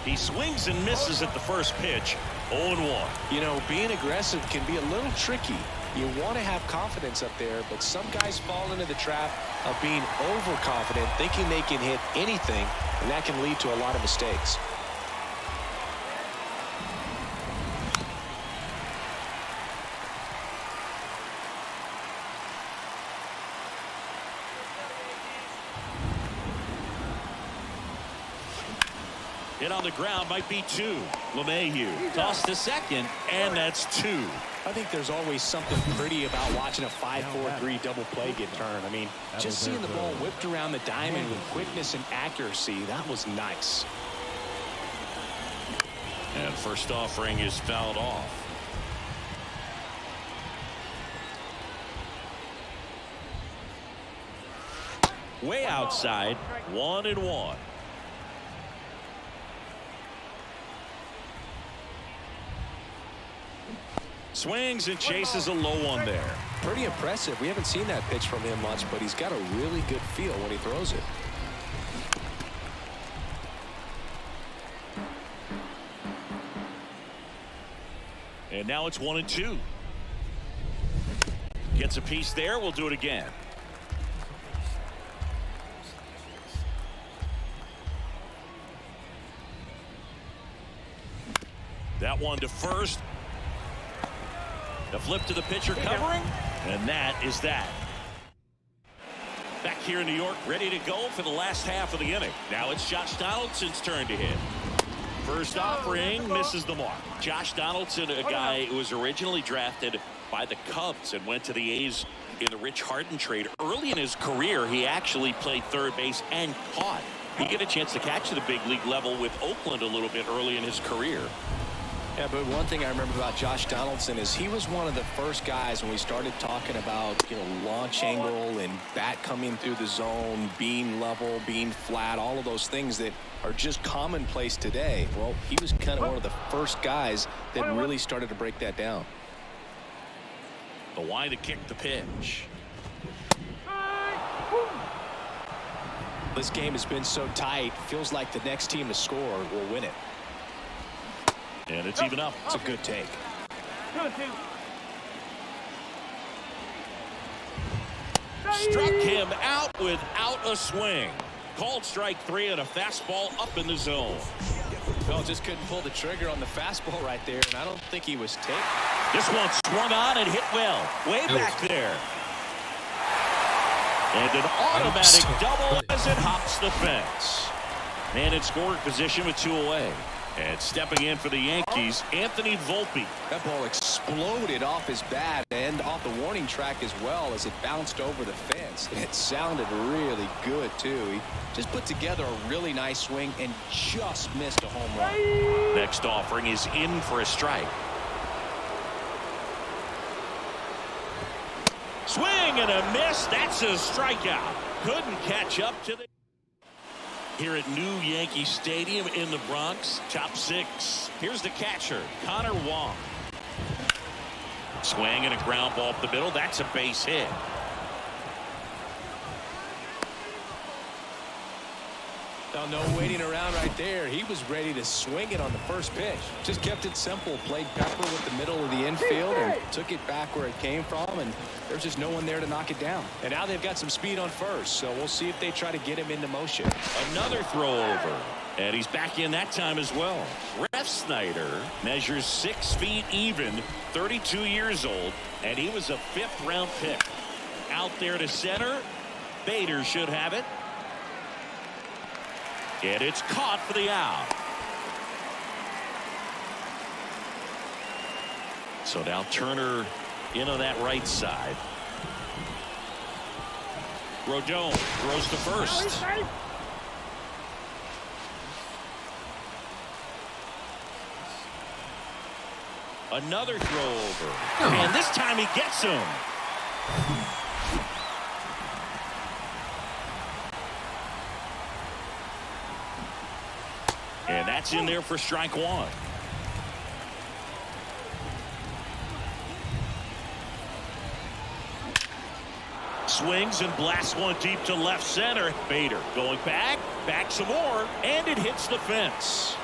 He swings and misses at the first pitch. 0-1. You know, being aggressive can be a little tricky. You want to have confidence up there, but some guys fall into the trap of being overconfident, thinking they can hit anything, and that can lead to a lot of mistakes. Hit on the ground might be 2. LeMahieu tossed to second, and that's 2. I think there's always something pretty about watching a 5-4-3 double play get turned. I mean, just seeing the ball whipped around the diamond with quickness and accuracy, that was nice. And first offering is fouled off. Way outside, 1-1. Swings and chases a low one there. Pretty impressive. We haven't seen that pitch from him much, but he's got a really good feel when he throws it. And now it's 1-2. Gets a piece there. We'll do it again. That one to first. The flip to the pitcher covering. And that is that. Back here in New York, ready to go for the last half of the inning. Now it's Josh Donaldson's turn to hit. First offering misses the mark. Josh Donaldson, a guy who was originally drafted by the Cubs and went to the A's in the Rich Harden trade. Early in his career, he actually played third base and caught. He get a chance to catch at the big league level with Oakland a little bit early in his career. Yeah, but one thing I remember about Josh Donaldson is he was one of the first guys when we started talking about, launch angle and bat coming through the zone, being level, being flat, all of those things that are just commonplace today. Well, he was kind of one of the first guys that really started to break that down. The wide to kick the pitch. This game has been so tight, feels like the next team to score will win it. And it's even up. It's a good take. Struck him out without a swing. Called strike 3 and a fastball up in the zone. Well, just couldn't pull the trigger on the fastball right there, and I don't think he was taken. This one swung on and hit well. Way back there. And an automatic double as it hops the fence. Man in scoring position with 2 away. And stepping in for the Yankees, Anthony Volpe. That ball exploded off his bat and off the warning track as well as it bounced over the fence. It sounded really good, too. He just put together a really nice swing and just missed a home run. Next offering is in for a strike. Swing and a miss. That's a strikeout. Couldn't catch up to the... Here at New Yankee Stadium in the Bronx, top 6. Here's the catcher, Connor Wong. Swing and a ground ball up the middle. That's a base hit. Now, no waiting around right there. He was ready to swing it on the first pitch. Just kept it simple. Played pepper with the middle of the infield and took it back where it came from. And there's just no one there to knock it down. And now they've got some speed on first. So we'll see if they try to get him into motion. Another throw over. And he's back in that time as well. Ref Snyder measures 6 feet even, 32 years old. And he was a 5th round pick. Out there to center. Bader should have it. And it's caught for the out. So now Turner in on that right side. Rodon throws to first. Another throw over. And this time he gets him. And that's in there for strike 1. Swings and blasts one deep to left center. Bader going back some more, and it hits the fence.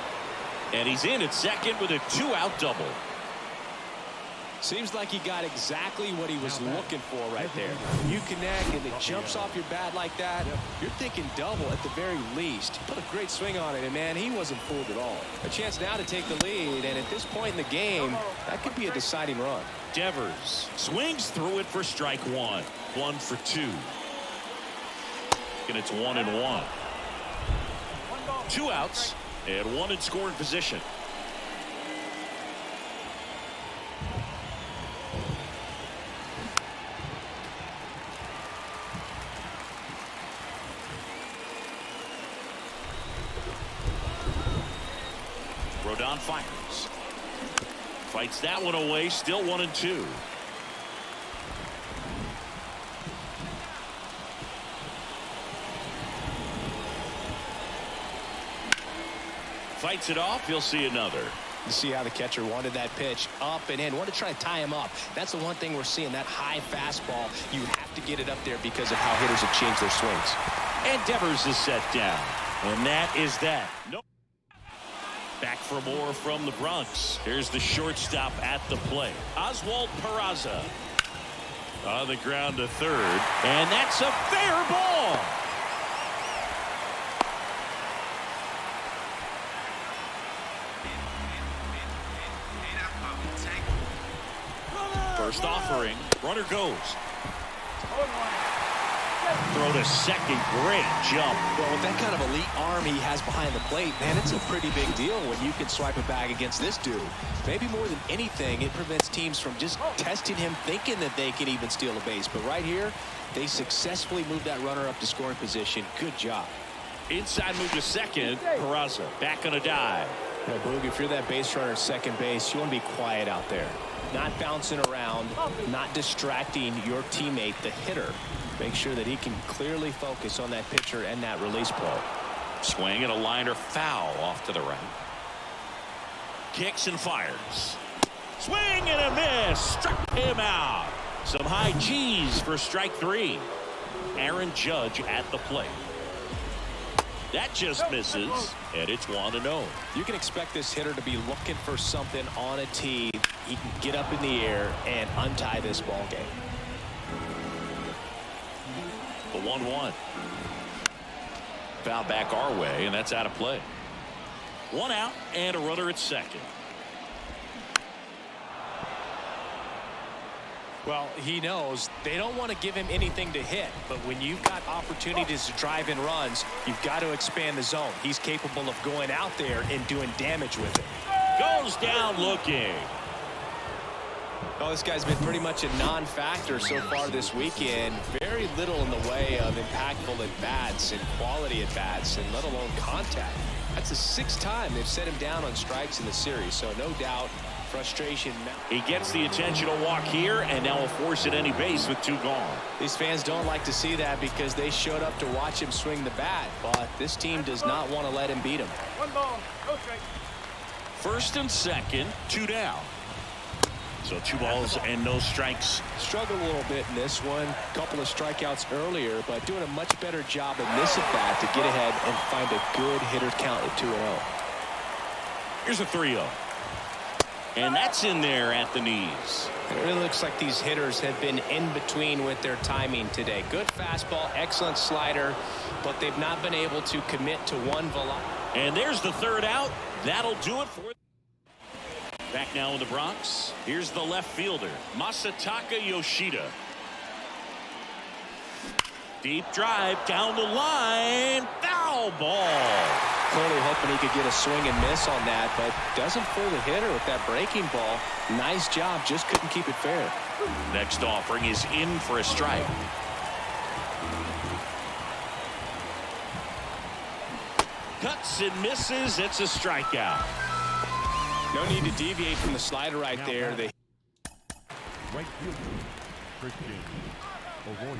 And he's in at second with a 2-out double. Seems like he got exactly what he was looking for right there. You connect and it jumps off your bat like that. You're thinking double at the very least. He put a great swing on it, and man, he wasn't fooled at all. A chance now to take the lead, and at this point in the game, that could be a deciding run. Devers swings through it for strike 1. 1 for 2. And it's 1-1. 2 outs and 1 in scoring position. Rodon fires. Fights that one away. Still 1-2. Fights it off. You'll see another. You see how the catcher wanted that pitch up and in. Wanted to try to tie him up. That's the one thing we're seeing. That high fastball. You have to get it up there because of how hitters have changed their swings. And Devers is set down. And that is that. Nope. Back for more from the Bronx. Here's the shortstop at the plate, Oswald Peraza. On the ground to third, and that's a fair ball. First offering, runner goes. Throw to second, great jump. Well, with that kind of elite arm he has behind the plate, man, it's a pretty big deal when you can swipe a bag against this dude. Maybe more than anything, it prevents teams from just testing him, thinking that they can even steal a base. But right here, they successfully moved that runner up to scoring position. Good job. Inside move to second, Peraza back on a dive. Now, Boog, if you're that base runner at second base, you want to be quiet out there. Not bouncing around, not distracting your teammate, the hitter. Make sure that he can clearly focus on that pitcher and that release play. Swing and a liner foul off to the right. Kicks and fires. Swing and a miss. Struck him out. Some high G's for strike three. Aaron Judge at the plate. That just misses, and it's 1-0. You can expect this hitter to be looking for something on a tee. He can get up in the air and untie this ball game. The 1-1. Foul back our way, and that's out of play. One out and a runner at second. Well, he knows they don't want to give him anything to hit, but when you've got opportunities to drive in runs, you've got to expand the zone. He's capable of going out there and doing damage with it. Goes down looking. Well, this guy's been pretty much a non-factor so far this weekend. Very little in the way of impactful at-bats and quality at-bats, and let alone contact. That's the 6th time they've set him down on strikes in the series, so no doubt frustration. He gets the intentional walk here, and now will force at any base with 2 gone. These fans don't like to see that because they showed up to watch him swing the bat, but this team does not want to let him beat him. 1 ball, no strike. First and second, 2 down. So 2 balls and no strikes. Struggled a little bit in this one. Couple of strikeouts earlier, but doing a much better job in this at bat to get ahead and find a good hitter count at 2-0. Here's a 3-0. And that's in there at the knees. It really looks like these hitters have been in between with their timing today. Good fastball, excellent slider, but they've not been able to commit to one velocity. And there's the 3rd out. That'll do it for it. Back now in the Bronx. Here's the left fielder, Masataka Yoshida. Deep drive down the line. Foul ball. Clearly hoping he could get a swing and miss on that, but doesn't fool the hitter with that breaking ball. Nice job, just couldn't keep it fair. Next offering is in for a strike. Cuts and misses. It's a strikeout. No need to deviate from the slider right there. The Right fielder, Christian Arroyo.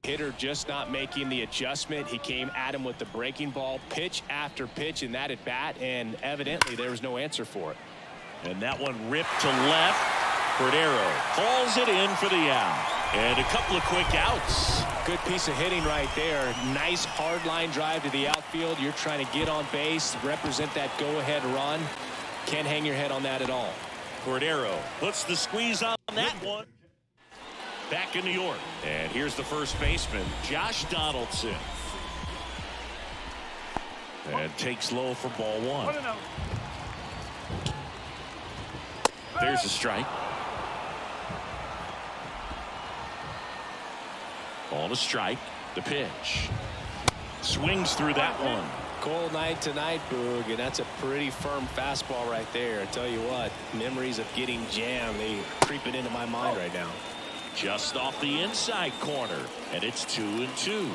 hitter just not making the adjustment. He came at him with the breaking ball, pitch after pitch in that at bat, and evidently there was no answer for it. And that one ripped to left. Cordero calls it in for the out. And a couple of quick outs. Good piece of hitting right there. Nice hard line drive to the outfield. You're trying to get on base, represent that go-ahead run. Can't hang your head on that at all. Cordero puts the squeeze on that one. Back in New York. And here's the first baseman, Josh Donaldson. And takes low for ball 1. There's a strike. Ball to strike. The pitch. Swings through that one. Cold night tonight, Boog, and that's a pretty firm fastball right there. I tell you what, memories of getting jammed, they creeping into my mind right now. Just off the inside corner, and it's 2-2.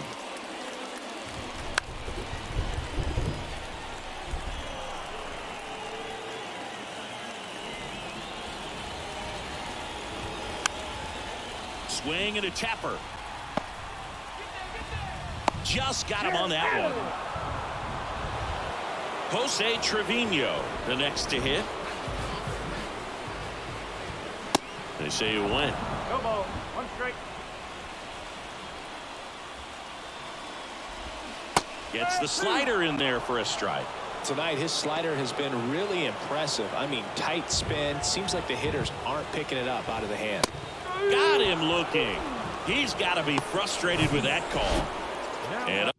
Swing and a tapper. Just got him on that one. Jose Trevino, the next to hit. They say you win. No ball, 1 strike. Gets the slider in there for a strike. Tonight, his slider has been really impressive. I mean, tight spin. Seems like the hitters aren't picking it up out of the hand. Got him looking. He's got to be frustrated with that call. And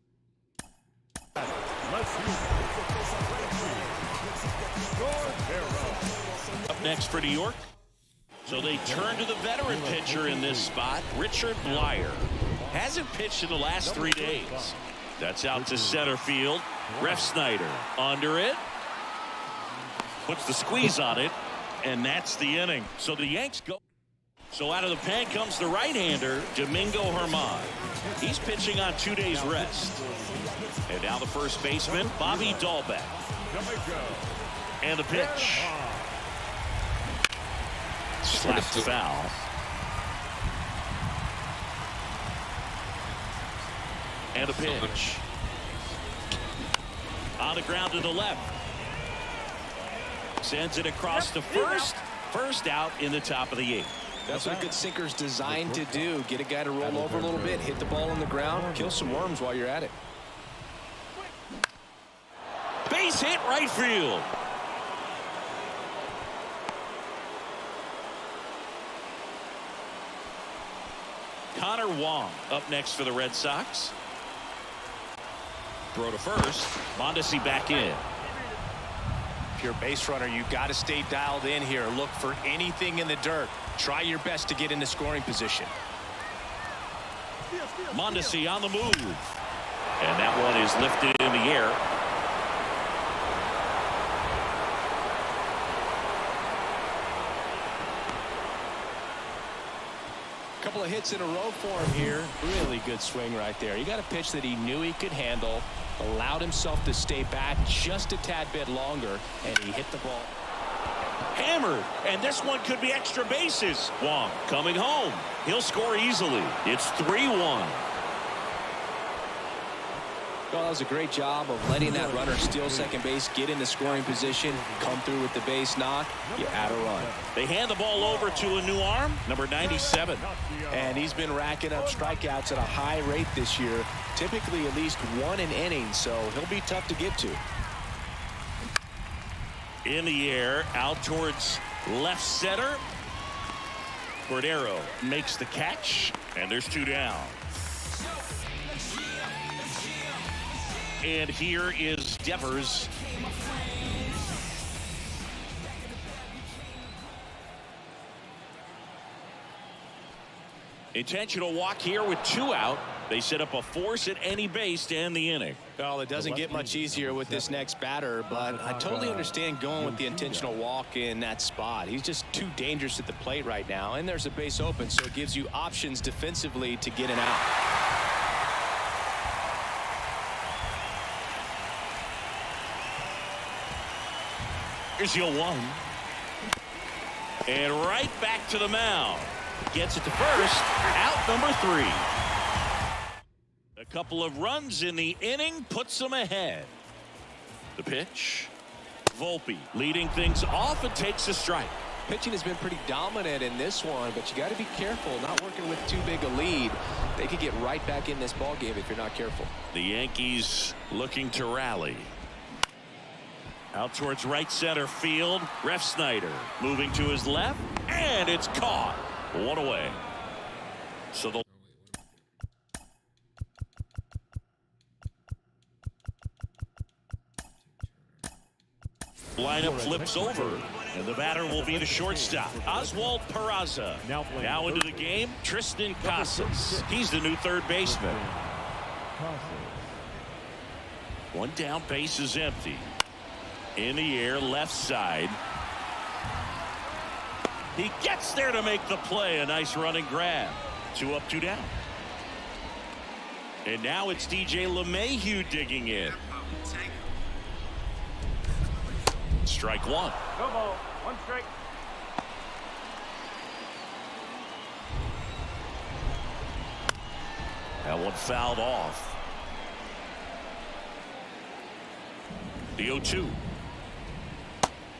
up next for New York. So they turn to the veteran pitcher in this spot, Richard Blyer. Hasn't pitched in the last 3 days. That's out to center field. Ref Snyder under it. Puts the squeeze on it. And that's the inning. So the Yanks go. So out of the pen comes the right-hander, Domingo Germán. He's pitching on 2 days rest. And now the first baseman, Bobby Dahlbeck. And the pitch. Slapped foul. And a pitch. On the ground to the left. Sends it across to first. First out in the top of the 8th. That's what a good sinker's designed to do. Get a guy to roll over a little bit, hit the ball on the ground, kill some worms while you're at it. Base hit right field. Connor Wong up next for the Red Sox. Throw to first. Mondesi back in. If you're a base runner, you got to stay dialed in here. Look for anything in the dirt. Try your best to get into scoring position. Mondesi on the move. And that one is lifted in the air. Couple of hits in a row for him here. Really good swing right there. He got a pitch that he knew he could handle, allowed himself to stay back just a tad bit longer, and he hit the ball. Hammered, and this one could be extra bases. Wong coming home. He'll score easily. It's 3-1. Well, that was a great job of letting that runner steal second base, get in the scoring position, come through with the base knock. You add a run. They hand the ball over to a new arm, number 97. And he's been racking up strikeouts at a high rate this year, typically at least one an inning, so he'll be tough to get to. In the air, out towards left center. Cordero makes the catch, and there's 2 down. And here is Devers. Intentional walk here with 2 out. They set up a force at any base to end the inning. Well, it doesn't get much easier with this next batter, but I totally understand going with the intentional walk in that spot. He's just too dangerous at the plate right now, and there's a base open, so it gives you options defensively to get an out. Here's the 0-1. And right back to the mound. Gets it to first. Out number 3. A couple of runs in the inning puts them ahead. The pitch. Volpe leading things off and takes a strike. Pitching has been pretty dominant in this one, but you got to be careful not working with too big a lead. They could get right back in this ball game if you're not careful. The Yankees looking to rally. Out towards right center field. Ref Snyder moving to his left, and it's caught. 1 away. So the lineup flips over, and the batter will be the shortstop, Oswald Peraza. Now into the game, Tristan Casas. He's the new third baseman. 1 down, base is empty. In the air, left side. He gets there to make the play. A nice running grab. 2 up, 2 down. And now it's DJ LeMahieu digging in. Strike 1. No ball. 1 strike. That one fouled off. The 0-2.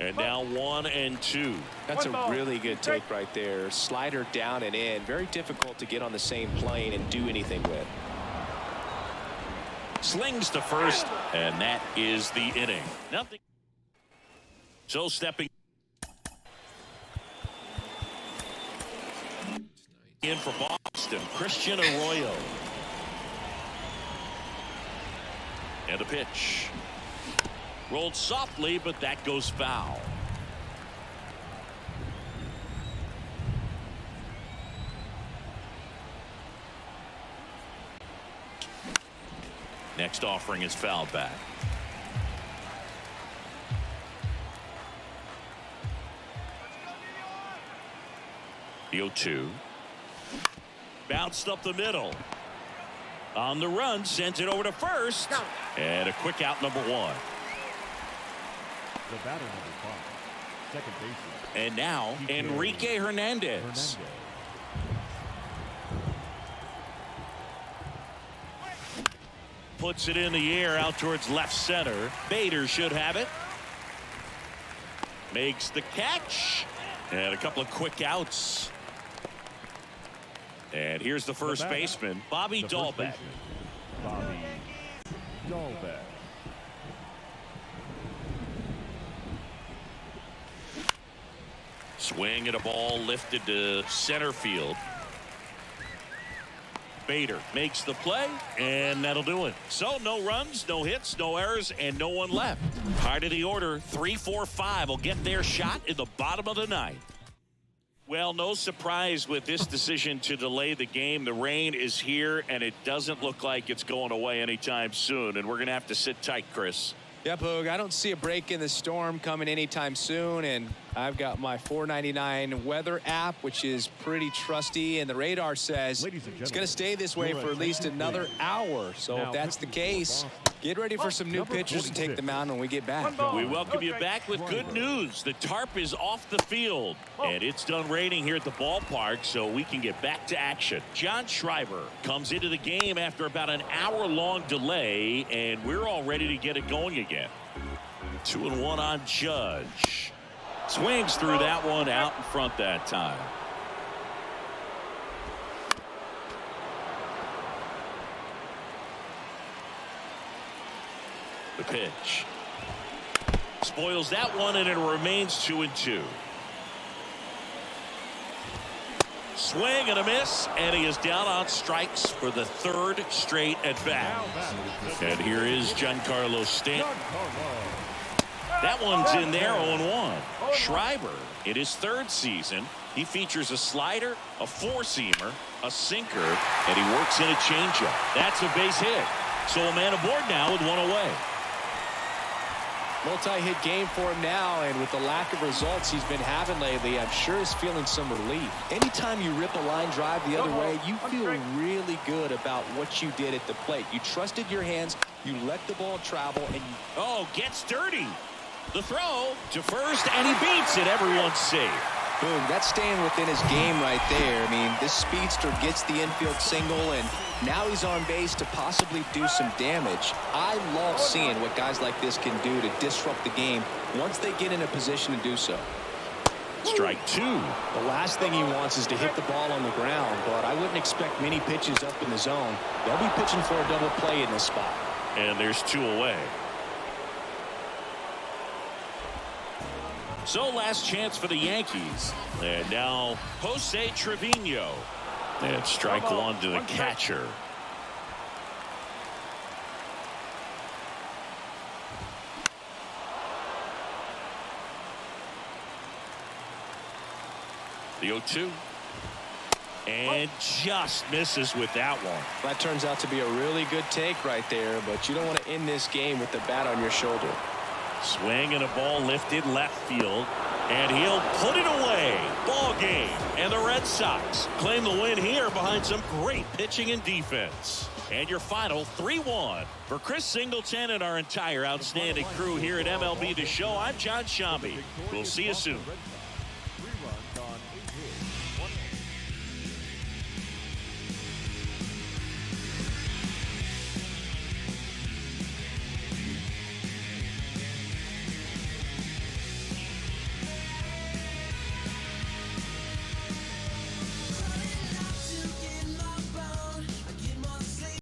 And now 1 and 2. That's a really good take right there. Slider down and in. Very difficult to get on the same plane and do anything with. Slings to first, and that is the inning. Nothing. So stepping in for Boston, Christian Arroyo. And a pitch. Rolled softly, but that goes foul. Next offering is fouled back. The 0-2. Bounced up the middle. On the run, sends it over to first. And a quick out, number one. The batter, number 5, second baseman. And now, Enrique Hernandez. Puts it in the air out towards left center. Bader should have it. Makes the catch. And a couple of quick outs. And here's the first baseman, Bobby Dahlbeck. Bobby Dahlbeck. Swing and a ball lifted to center field. Bader makes the play, and that'll do it. So no runs, no hits, no errors, and no one left. Part of the order, 3-4-5 will get their shot in the bottom of the ninth. Well, no surprise with this decision to delay the game. The rain is here, and it doesn't look like it's going away anytime soon, and we're going to have to sit tight, Chris. Yeah, Boog, I don't see a break in the storm coming anytime soon, and I've got my $4.99 weather app, which is pretty trusty, and the radar says it's going to stay this way for at least another hour. So if that's the case, get ready for some new pitchers to take the mound when we get back. We welcome you back with good news. The tarp is off the field, and it's done raining here at the ballpark, so we can get back to action. John Schreiber comes into the game after about an hour-long delay, and we're all ready to get it going again. 2-1 on Judge. Swings through that one out in front that time. The pitch. Spoils that one, and it remains 2-2. Swing and a miss, and he is down on strikes for the third straight at bat. And here is Giancarlo Stanton. That one's in there, 0-1. Schreiber, in his third season, he features a slider, a four-seamer, a sinker, and he works in a changeup. That's a base hit. So a man aboard now with one away. Multi-hit game for him now, and with the lack of results he's been having lately, I'm sure he's feeling some relief. Anytime you rip a line drive the other way, you feel really good about what you did at the plate. You trusted your hands, you let the ball travel, and you... Gets dirty. The throw to first, and he beats it. Everyone's safe. Boom, that's staying within his game right there. I mean, this speedster gets the infield single, and now he's on base to possibly do some damage. I love seeing what guys like this can do to disrupt the game once they get in a position to do so. Strike two. The last thing he wants is to hit the ball on the ground, but I wouldn't expect many pitches up in the zone. They'll be pitching for a double play in this spot. And there's two away. So last chance for the Yankees. And now Jose Trevino. And strike one to the catcher. The 0-2. And just misses with that one. That turns out to be a really good take right there, but you don't want to end this game with the bat on your shoulder. Swing and a ball lifted left field, and he'll put it away. Ball game, and the Red Sox claim the win here behind some great pitching and defense. And your final 3-1. For Chris Singleton and our entire outstanding crew here at MLB The Show, I'm John Shambi. We'll see you soon.